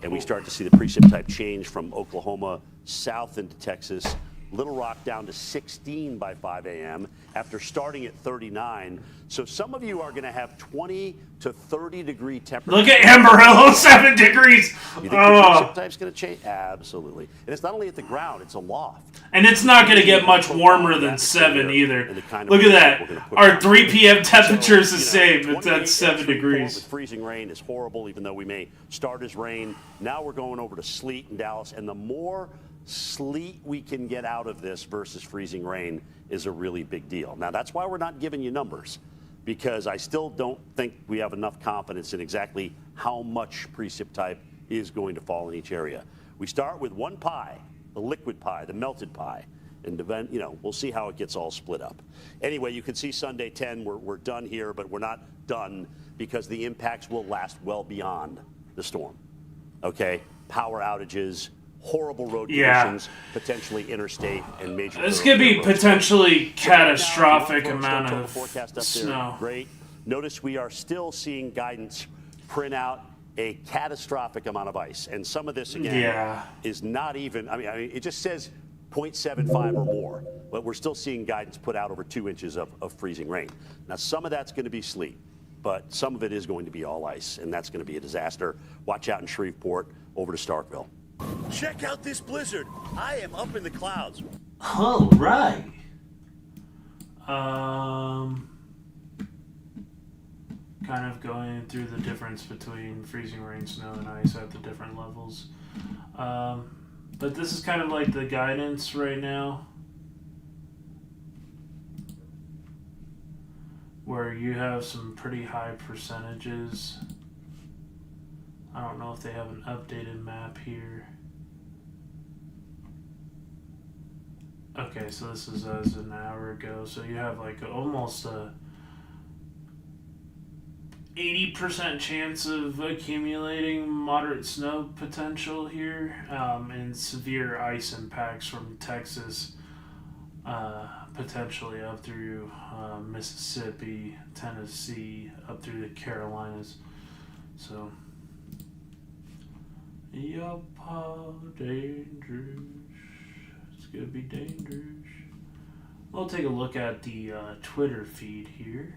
And we start to see the precip type change from Oklahoma south into Texas. Little Rock down to 16 by 5 a.m. after starting at 39. So some of you are going to have 20 to 30 degree temperatures. Look at Amarillo, 7 degrees. You think the precip type's going to change? Absolutely. And it's not only at the ground, it's aloft. And it's not going to get much warmer than 7 either. Look at that. Our 3 p.m. temperature is the same. It's at 7 degrees. With freezing rain is horrible, even though we may start as rain. Now we're going over to sleet in Dallas, and the more sleet we can get out of this versus freezing rain is a really big deal. Now, that's why we're not giving you numbers, because I still don't think we have enough confidence in exactly how much precip type is going to fall in each area. We start with one pie, the liquid pie, the melted pie, and then, we'll see how it gets all split up. Anyway, you can see Sunday 10, we're done here, but we're not done because the impacts will last well beyond the storm. Okay? Power outages, horrible road conditions, potentially interstate and major. This could be potentially catastrophic amount of snow. Great. Notice we are still seeing guidance print out a catastrophic amount of ice, and some of this again is not even. I mean, it just says 0.75 or more, but we're still seeing guidance put out over 2 inches of freezing rain. Now, some of that's going to be sleet, but some of it is going to be all ice, and that's going to be a disaster. Watch out in Shreveport over to Starkville. Check out this blizzard. I am up in the clouds. All right. Kind of going through the difference between freezing rain, snow, and ice at the different levels. But this is kind of like the guidance right now, where you have some pretty high percentages. I don't know if they have an updated map here. Okay, so this is as an hour ago. So you have like almost a 80% chance of accumulating moderate snow potential here, and severe ice impacts from Texas, potentially up through Mississippi, Tennessee, up through the Carolinas. So, yup, how dangerous. Let's gonna be dangerous. We'll take a look at the Twitter feed here.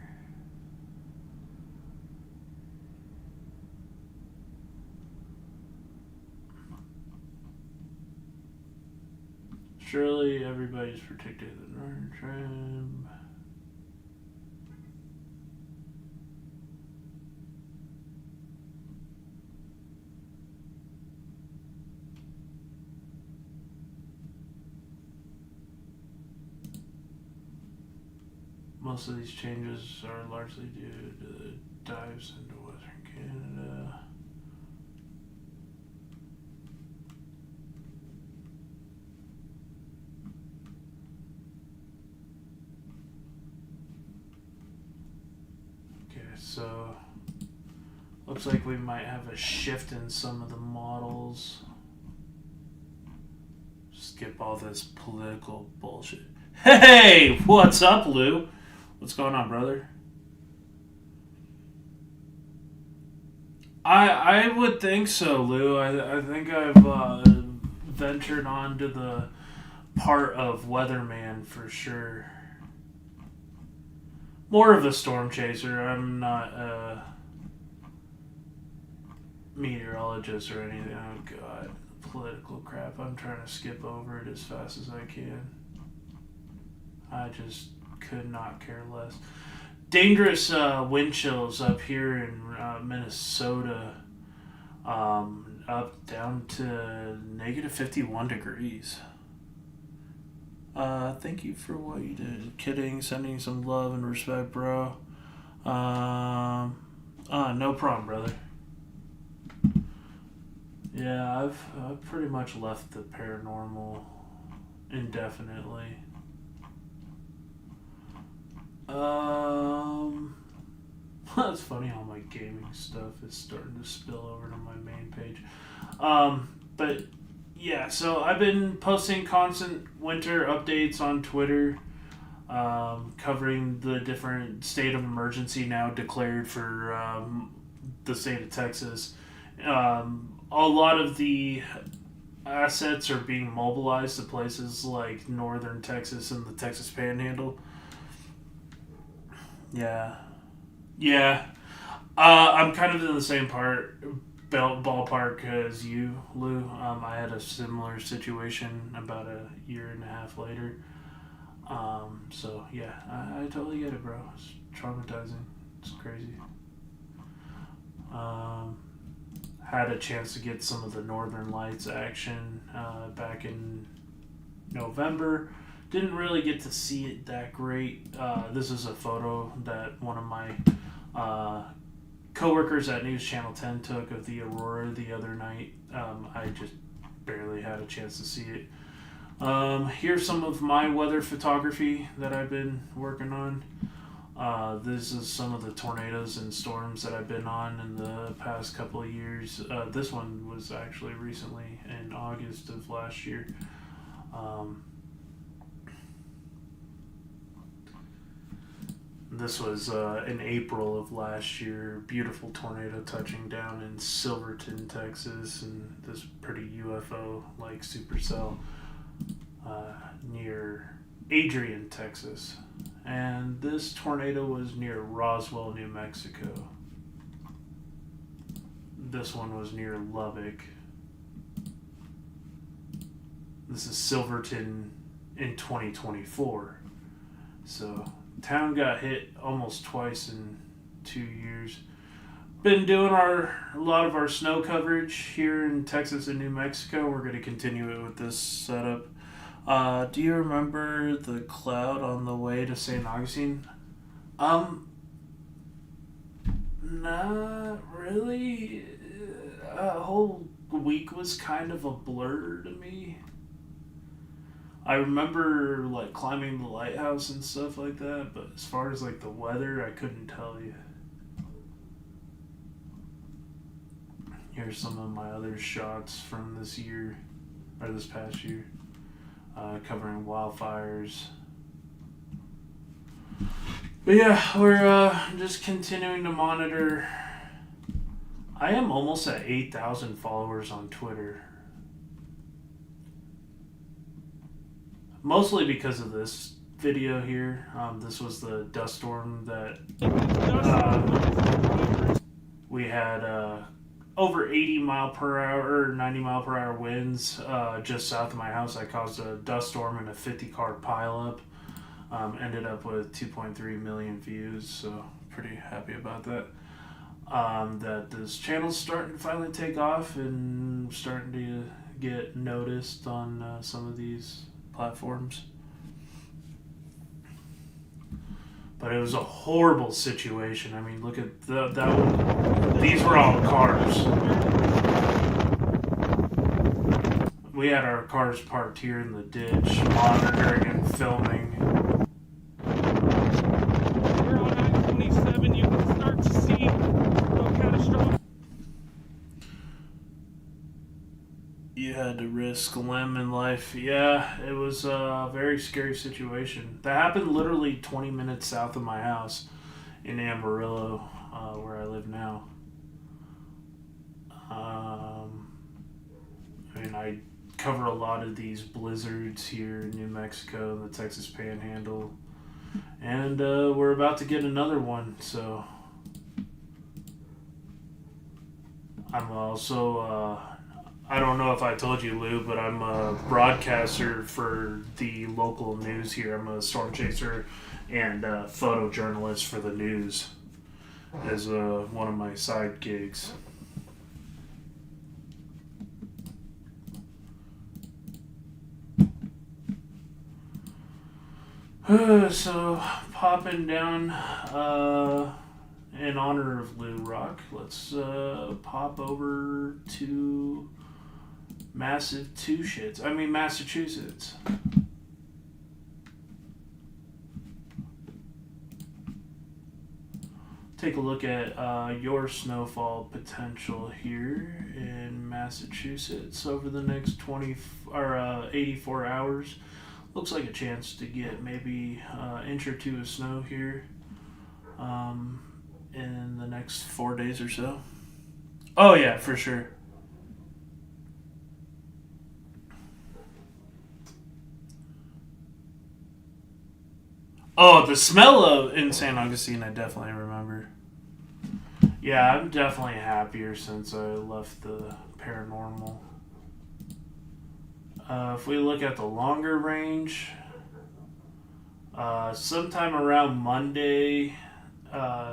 Surely everybody's predicted the northern trend. Most of these changes are largely due to the dives into Western Canada. Okay, so looks like we might have a shift in some of the models. Skip all this political bullshit. Hey, what's up, Lou? What's going on, brother? I would think so, Lou. I think I've ventured onto the part of weatherman for sure. More of a storm chaser. I'm not a meteorologist or anything. Oh, God. Political crap. I'm trying to skip over it as fast as I can. I just could not care less. Dangerous wind chills up here in Minnesota, up down to negative 51 degrees. Thank you for what you did. Kidding, sending some love and respect, bro. No problem, brother. Yeah, I've pretty much left the paranormal indefinitely. That's funny how my gaming stuff is starting to spill over to my main page. But yeah, so I've been posting constant winter updates on Twitter, covering the different state of emergency now declared for the state of Texas. A lot of the assets are being mobilized to places like northern Texas and the Texas Panhandle. Yeah. I'm kind of in the same ballpark as you, Lou. I had a similar situation about a year and a half later. So yeah, I totally get it, bro. It's traumatizing. It's crazy. Had a chance to get some of the Northern Lights action back in November. Didn't really get to see it that great. This is a photo that one of my coworkers at News Channel 10 took of the aurora the other night. I just barely had a chance to see it. Here's some of my weather photography that I've been working on. This is some of the tornadoes and storms that I've been on in the past couple of years. This one was actually recently in August of last year. This was in April of last year. Beautiful tornado touching down in Silverton, Texas, and this pretty UFO-like supercell near Adrian, Texas. And this tornado was near Roswell, New Mexico. This one was near Lubbock. This is Silverton in 2024. So town got hit almost twice in 2 years. Been doing a lot of our snow coverage here in Texas and New Mexico. We're going to continue it with this setup. Do you remember the cloud on the way to St. Augustine? Not really. A whole week was kind of a blur to me. I remember like climbing the lighthouse and stuff like that, but as far as like the weather, I couldn't tell you. Here's some of my other shots from this year, or this past year, covering wildfires. But yeah, we're just continuing to monitor. I am almost at 8,000 followers on Twitter. mostly because of this video here. This was the dust storm that we had over 80 mile per hour or 90 mile per hour winds just south of my house. I caused a dust storm and a 50-car pileup. Ended up with 2.3 million views, so pretty happy about that. That this channel's starting to finally take off and starting to get noticed on some of these platforms. But it was a horrible situation. I mean, look at that one. These were all cars. We had our cars parked here in the ditch, monitoring and filming. We're on I-27. You can start to see how catastrophic. You had to risk limb and life. Yeah, it was a very scary situation. That happened literally 20 minutes south of my house in Amarillo, where I live now. I mean, I cover a lot of these blizzards here in New Mexico and the Texas Panhandle. And we're about to get another one, so I'm also... I don't know if I told you, Lou, but I'm a broadcaster for the local news here. I'm a storm chaser and photojournalist for the news as one of my side gigs. So, popping down in honor of Lou Rock, let's pop over to Massachusetts. Take a look at your snowfall potential here in Massachusetts over the next 84 hours. Looks like a chance to get maybe an inch or two of snow here in the next 4 days or so. Oh yeah, for sure. Oh, the smell in San Augustine, I definitely remember. Yeah, I'm definitely happier since I left the paranormal. If we look at the longer range, sometime around Monday,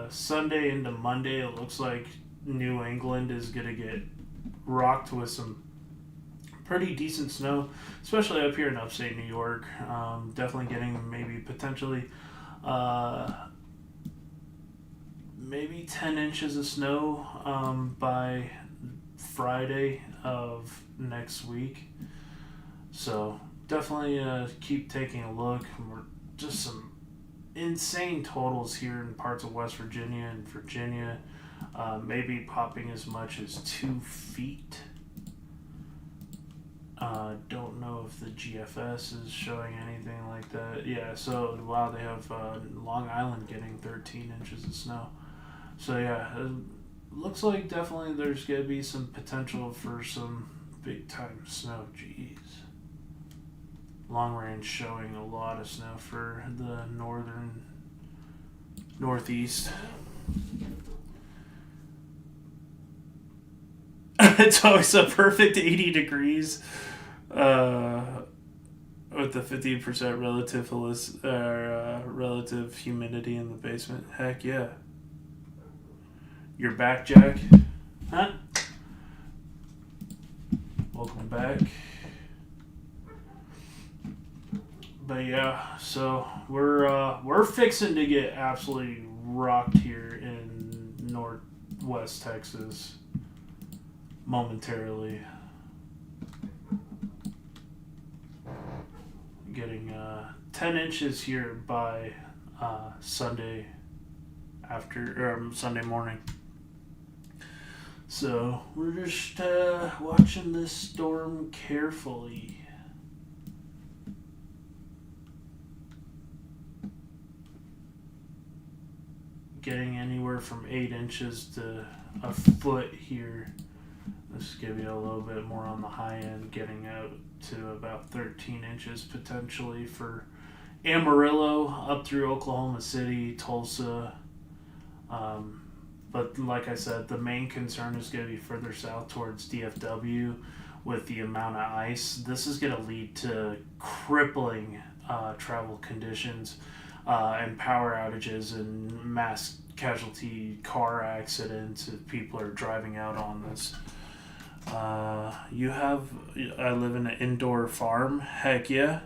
Sunday into Monday, it looks like New England is going to get rocked with some pretty decent snow, especially up here in upstate New York. Definitely getting maybe potentially maybe 10 inches of snow by Friday of next week. So definitely keep taking a look. We're just some insane totals here in parts of West Virginia and Virginia. Maybe popping as much as 2 feet. Don't know if the GFS is showing anything like that. Yeah, so wow, they have Long Island getting 13 inches of snow. So yeah, it looks like definitely there's going to be some potential for some big time snow. Jeez. Long range showing a lot of snow for the northeast. It's always a perfect 80 degrees with the 50% relative humidity in the basement. Heck yeah. You're back, Jack? Huh? Welcome back. But yeah, so we're fixing to get absolutely rocked here in northwest Texas momentarily. Getting 10 inches here by Sunday Sunday morning. So we're just watching this storm carefully. Getting anywhere from 8 inches to a foot here This is going to be a little bit more on the high end, getting out to about 13 inches potentially for Amarillo up through Oklahoma City, Tulsa. But like I said, the main concern is going to be further south towards DFW with the amount of ice. This is going to lead to crippling travel conditions and power outages and mass casualty car accidents if people are driving out on this. I live in an indoor farm. Heck yeah.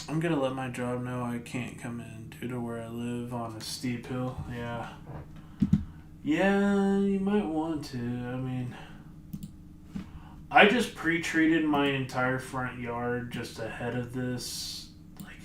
I'm gonna let my job know I can't come in due to where I live on a steep hill. Yeah. Yeah, you might want to. I mean, I just pre-treated my entire front yard just ahead of this. Like,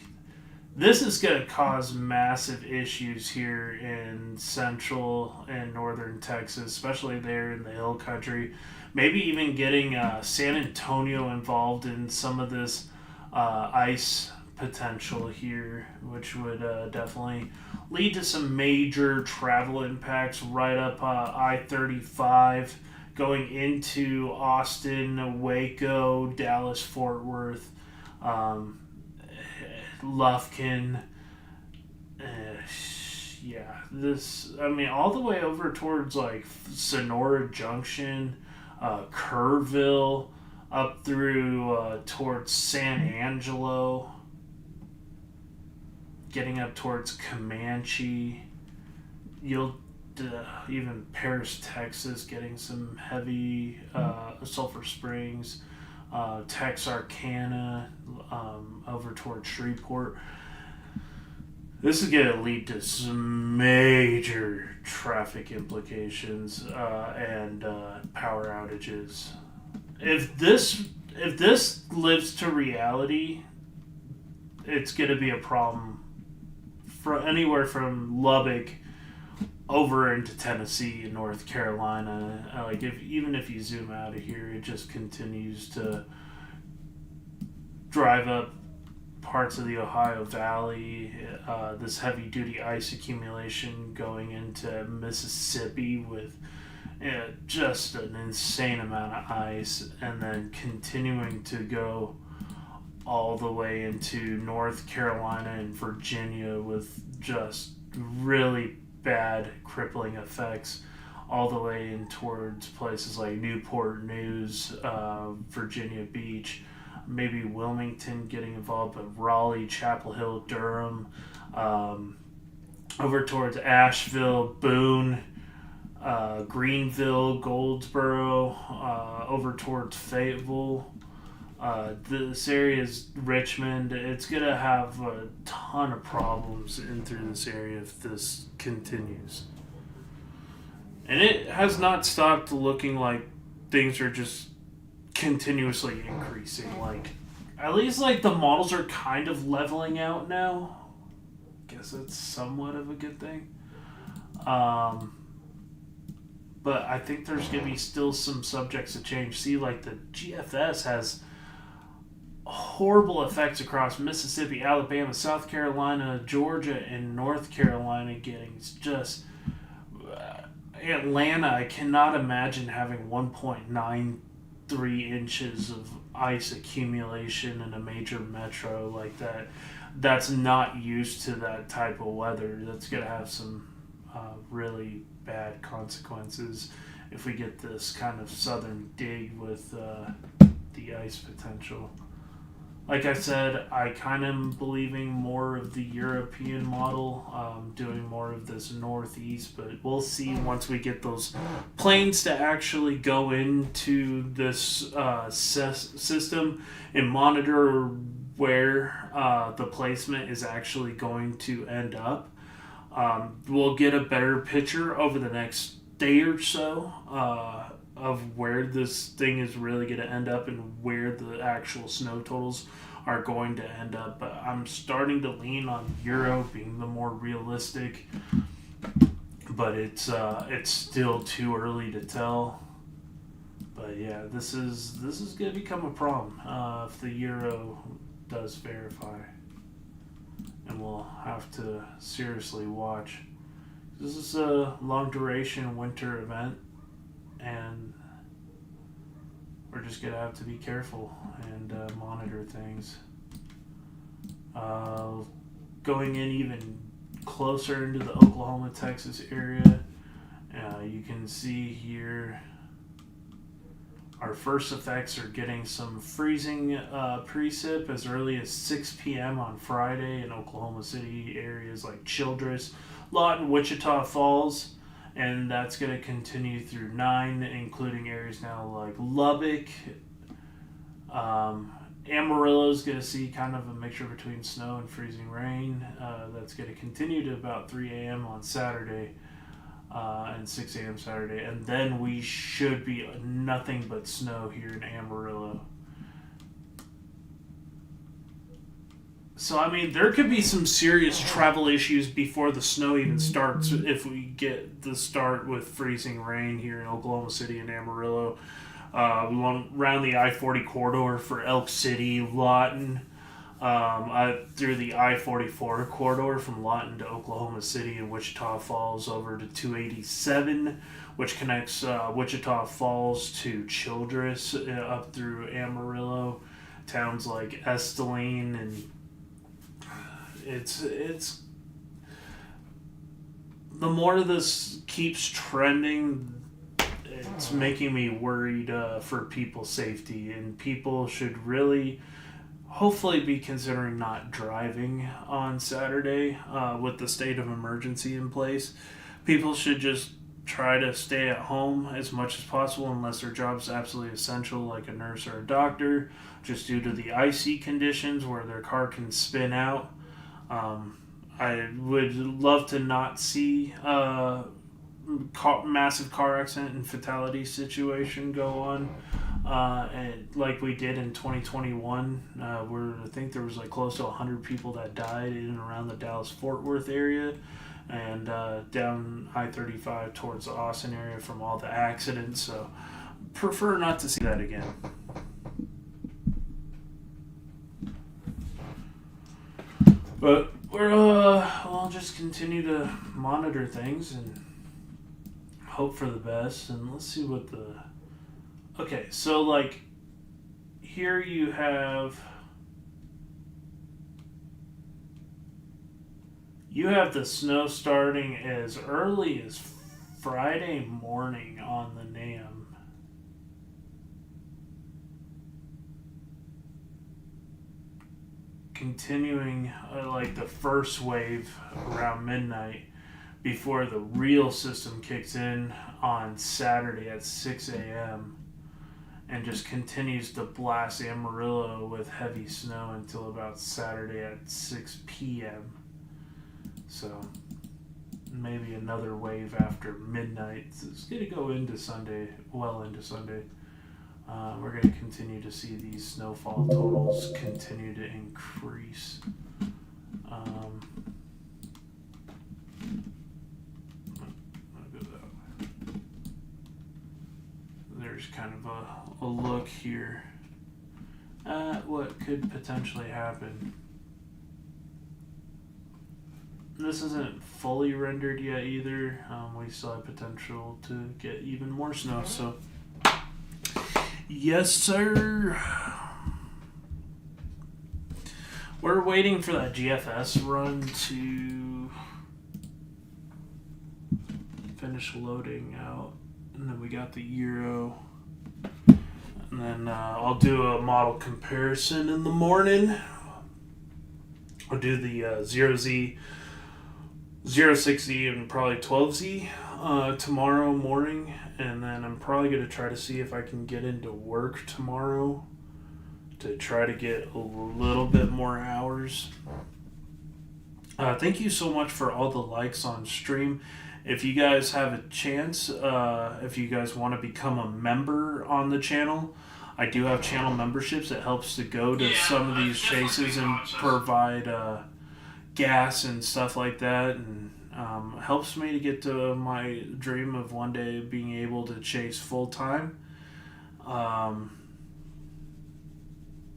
this is gonna cause massive issues here in central and northern Texas, especially there in the hill country. Maybe even getting San Antonio involved in some of this ice potential here, which would definitely lead to some major travel impacts right up I-35 going into Austin, Waco, Dallas, Fort Worth, Lufkin. All the way over towards like Sonora Junction, Kerrville, up through towards San Angelo, getting up towards Comanche. You'll even Paris, Texas, getting some heavy Sulphur Springs, Texarkana, over towards Shreveport. This is going to lead to some major traffic implications and power outages. If this lives to reality, it's going to be a problem for anywhere from Lubbock over into Tennessee and North Carolina. Even if you zoom out of here, it just continues to drive up parts of the Ohio Valley. This heavy-duty ice accumulation going into Mississippi with just an insane amount of ice, and then continuing to go all the way into North Carolina and Virginia with just really bad crippling effects all the way in towards places like Newport News, Virginia Beach, maybe Wilmington getting involved, but Raleigh, Chapel Hill, Durham, over towards Asheville, Boone, Greenville, Goldsboro, over towards Fayetteville. This area is Richmond. It's going to have a ton of problems in through this area if this continues. And it has not stopped looking like things are just continuously increasing. Like, at least like the models are kind of leveling out now. Guess that's somewhat of a good thing. But I think there's going to be still some subjects to change. See, like the GFS has horrible effects across Mississippi, Alabama, South Carolina, Georgia, and North Carolina getting just... Atlanta, I cannot imagine having 1.93 inches of ice accumulation in a major metro like that. That's not used to that type of weather. That's going to have some really bad consequences if we get this kind of southern dig with the ice potential. Like I said, I kind of am believing more of the European model, doing more of this northeast, but we'll see once we get those planes to actually go into this system and monitor where the placement is actually going to end up. We'll get a better picture over the next day or so of where this thing is really going to end up and where the actual snow totals are going to end up. But I'm starting to lean on Euro being the more realistic, but it's still too early to tell. But yeah, this is going to become a problem if the Euro does verify. And something we'll have to seriously watch. This is a long duration winter event, and we're just gonna have to be careful and monitor things. Going in even closer into the Oklahoma, Texas area, you can see here our first effects are getting some freezing precip as early as 6 p.m. on Friday in Oklahoma City areas like Childress, Lawton, Wichita Falls, and that's going to continue through 9, including areas now like Lubbock. Amarillo is going to see kind of a mixture between snow and freezing rain. That's going to continue to about 3 a.m. on Saturday. And 6 a.m. Saturday, and then we should be nothing but snow here in Amarillo. So, I mean, there could be some serious travel issues before the snow even starts if we get the start with freezing rain here in Oklahoma City and Amarillo. Around the I-40 corridor for Elk City, Lawton, through the I-44 corridor from Lawton to Oklahoma City and Wichita Falls over to 287, which connects Wichita Falls to Childress up through Amarillo, towns like Esteline, and it's the more this keeps trending, it's making me worried for people's safety, and people should really hopefully be considering not driving on Saturday with the state of emergency in place. People should just try to stay at home as much as possible unless their job is absolutely essential, like a nurse or a doctor, just due to the icy conditions where their car can spin out. I would love to not see massive car accident and fatality situation go on. And like we did in 2021, where I think there was like close to 100 people that died in and around the Dallas-Fort Worth area, and down I-35 towards the Austin area from all the accidents. So prefer not to see that again. But we'll just continue to monitor things and hope for the best, and let's see what the... Okay, so like here you have the snow starting as early as Friday morning on the NAM. Continuing like the first wave around midnight before the real system kicks in on Saturday at 6 a.m. and just continues to blast Amarillo with heavy snow until about Saturday at 6 p.m. So maybe another wave after midnight. It's going to go into Sunday, well into Sunday. We're going to continue to see these snowfall totals continue to increase. There's kind of a look here at what could potentially happen. This isn't fully rendered yet either. We still have potential to get even more snow, so yes, sir. We're waiting for that GFS run to finish loading out, and then we got the Euro, and then I'll do a model comparison in the morning. I'll do the 0Z, 06Z, and probably 12Z tomorrow morning, and then I'm probably going to try to see if I can get into work tomorrow to try to get a little bit more hours. Thank you so much for all the likes on stream. If you guys have a chance, if you guys want to become a member on the channel, I do have channel memberships. It helps to go to some of these chases and provide gas and stuff like that, and helps me to get to my dream of one day being able to chase full time.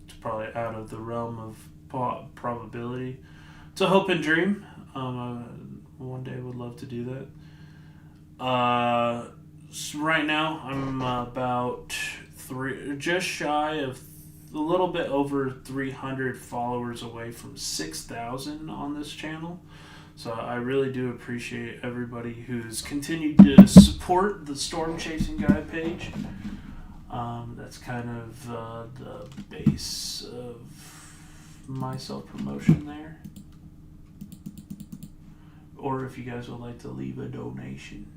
It's probably out of the realm of probability, it's a hope and dream. One day would love to do that. So right now I'm about just shy of a little bit over 300 followers away from 6,000 on this channel. So I really do appreciate everybody who's continued to support the Storm Chasing Guy page. That's kind of the base of my self-promotion there. Or if you guys would like to leave a donation.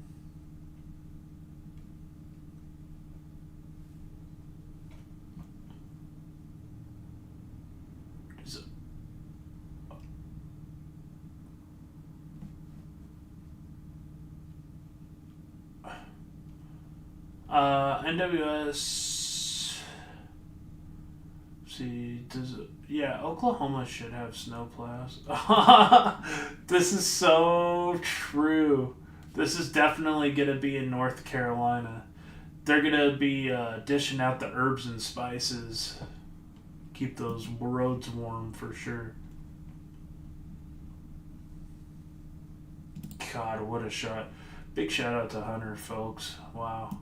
NWS. See, Oklahoma should have snowplows. This is so true. This is definitely gonna be in North Carolina. They're gonna be dishing out the herbs and spices. Keep those roads warm for sure. God, what a shot. Big shout out to Hunter, folks. Wow.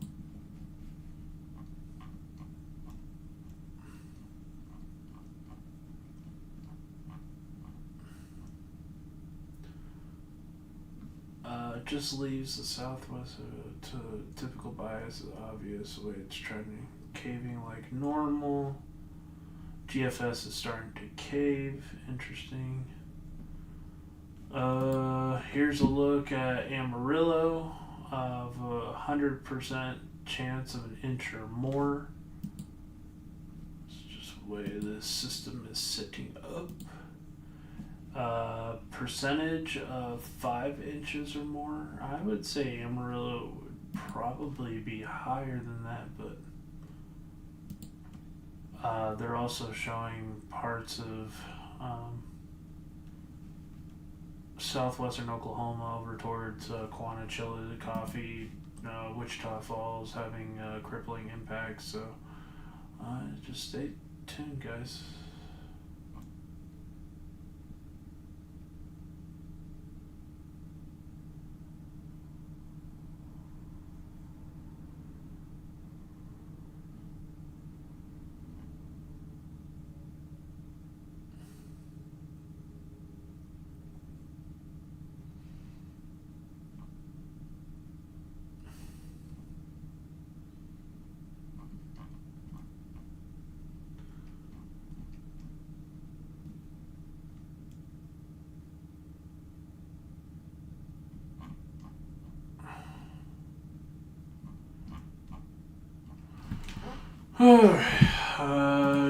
Just leaves the southwest to typical bias is obvious the way it's trending. Caving like normal. GFS is starting to cave. Interesting. Here's a look at Amarillo of 100% chance of an inch or more. It's just the way this system is sitting up. Percentage of 5 inches or more. I would say Amarillo would probably be higher than that, but they're also showing parts of southwestern Oklahoma over towards Quanah, Chillicothe, Wichita Falls having crippling impacts. So just stay tuned, guys.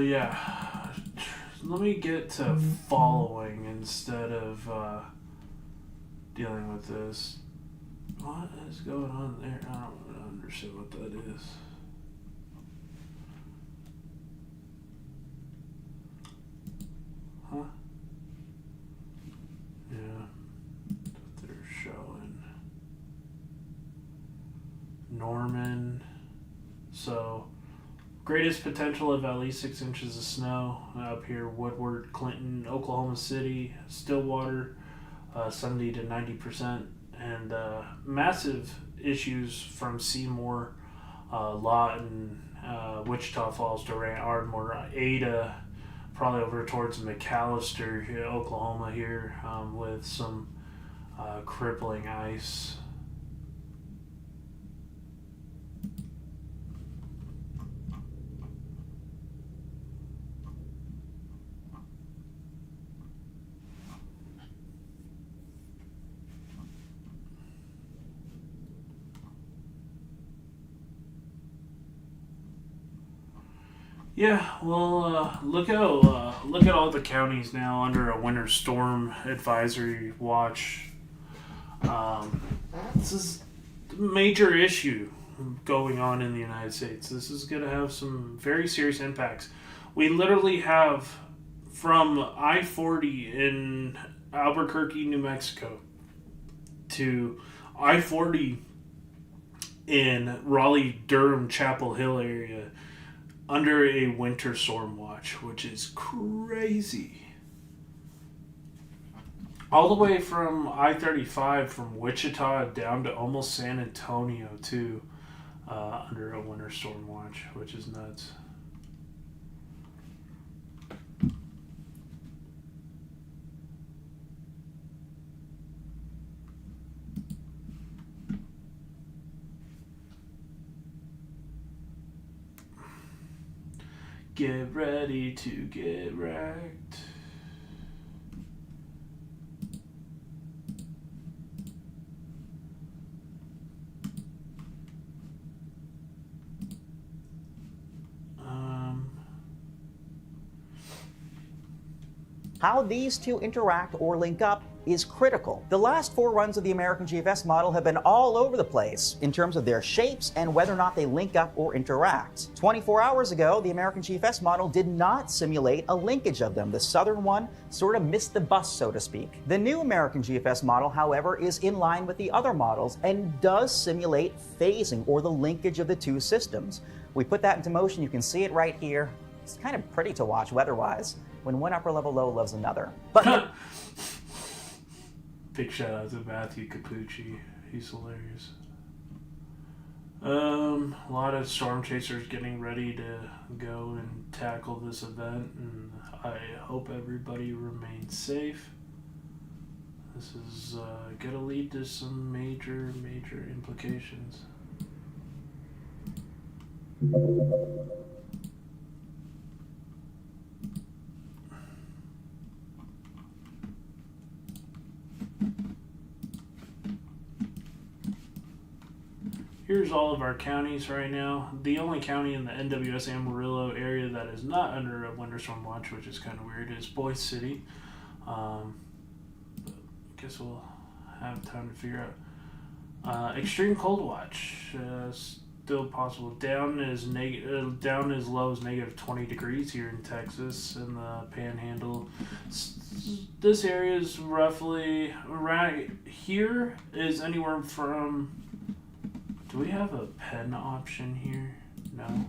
Yeah. Let me get to following instead of dealing with this. What is going on there? I don't understand what that is. Huh? Yeah. They're showing Norman. So greatest potential of at least 6 inches of snow up here. Woodward, Clinton, Oklahoma City, Stillwater, 70 to 90%, and massive issues from Seymour, Lawton, Wichita Falls, Durant, Ardmore, Ada, probably over towards McAllister, Oklahoma here, with some crippling ice. Yeah, well, look at all the counties now under a winter storm advisory watch. This is a major issue going on in the United States. This is going to have some very serious impacts. We literally have from I-40 in Albuquerque, New Mexico, to I-40 in Raleigh-Durham, Chapel Hill area under a winter storm watch, which is crazy. all the way from I-35 from Wichita down to almost San Antonio too, under a winter storm watch, which is nuts. Get ready to get wrecked. How these two interact or link up is critical. The last 4 runs of the American GFS model have been all over the place in terms of their shapes and whether or not they link up or interact. 24 hours ago, the American GFS model did not simulate a linkage of them. The southern one sort of missed the bus, so to speak. The new American GFS model, however, is in line with the other models and does simulate phasing or the linkage of the two systems. We put that into motion. You can see it right here. It's kind of pretty to watch weather-wise when one upper level low loves another. But big shout out to Matthew Capucci. He's hilarious. A lot of storm chasers getting ready to go and tackle this event, and I hope everybody remains safe. This is going to lead to some major implications. Here's all of our counties right now. The only county in the NWS Amarillo area that is not under a winter storm watch, which is kind of weird, is Boise City. I guess we'll have time to figure out. Extreme cold watch, still possible. Down as low as negative 20 degrees here in Texas in the Panhandle. This area is roughly right here is anywhere from. Do we have a pen option here? No.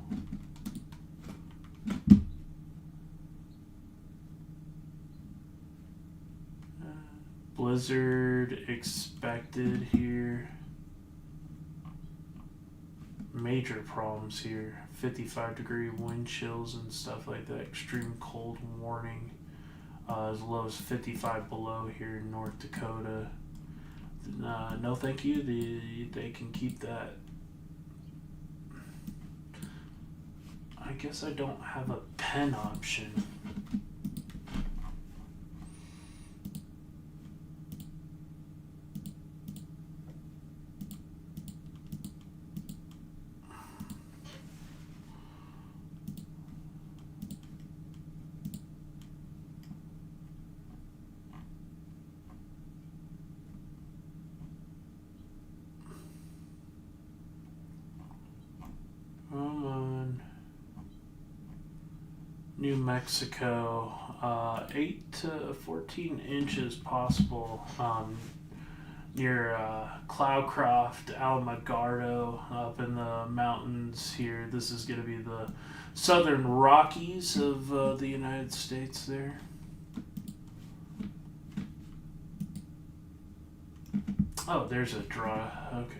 Blizzard expected here. Major problems here. 55-degree wind chills and stuff like that. Extreme cold warning. As low as 55 below here in North Dakota. No thank you. They can keep that. I guess I don't have a pen option. Come on. New Mexico, 8 to 14 inches possible near Cloudcroft, Alamogordo, up in the mountains here. This is going to be the southern Rockies of the United States there. Oh, there's a draw. Okay.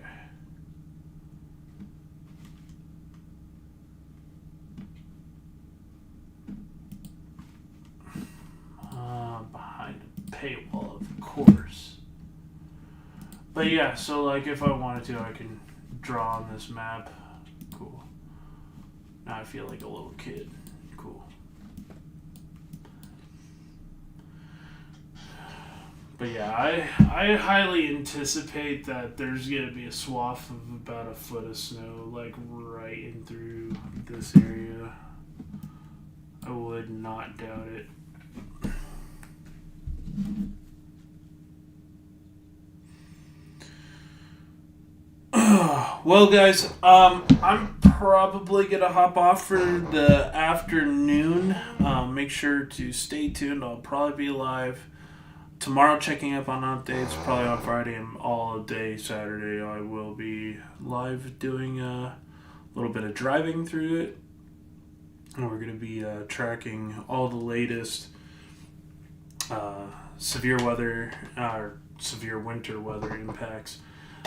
Behind a paywall, of course. But yeah, so like if I wanted to, I can draw on this map. Cool. Now I feel like a little kid. Cool. But yeah, I highly anticipate that there's going to be a swath of about a foot of snow, like right in through this area. I would not doubt it. Well, guys, I'm probably gonna hop off for the afternoon. Make sure to stay tuned. I'll probably be live tomorrow, checking up on updates. Probably on Friday and all day Saturday. I will be live doing a little bit of driving through it, and we're gonna be tracking all the latest severe weather or severe winter weather impacts.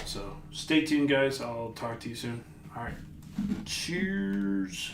So stay tuned, guys. I'll talk to you soon. All right. Cheers.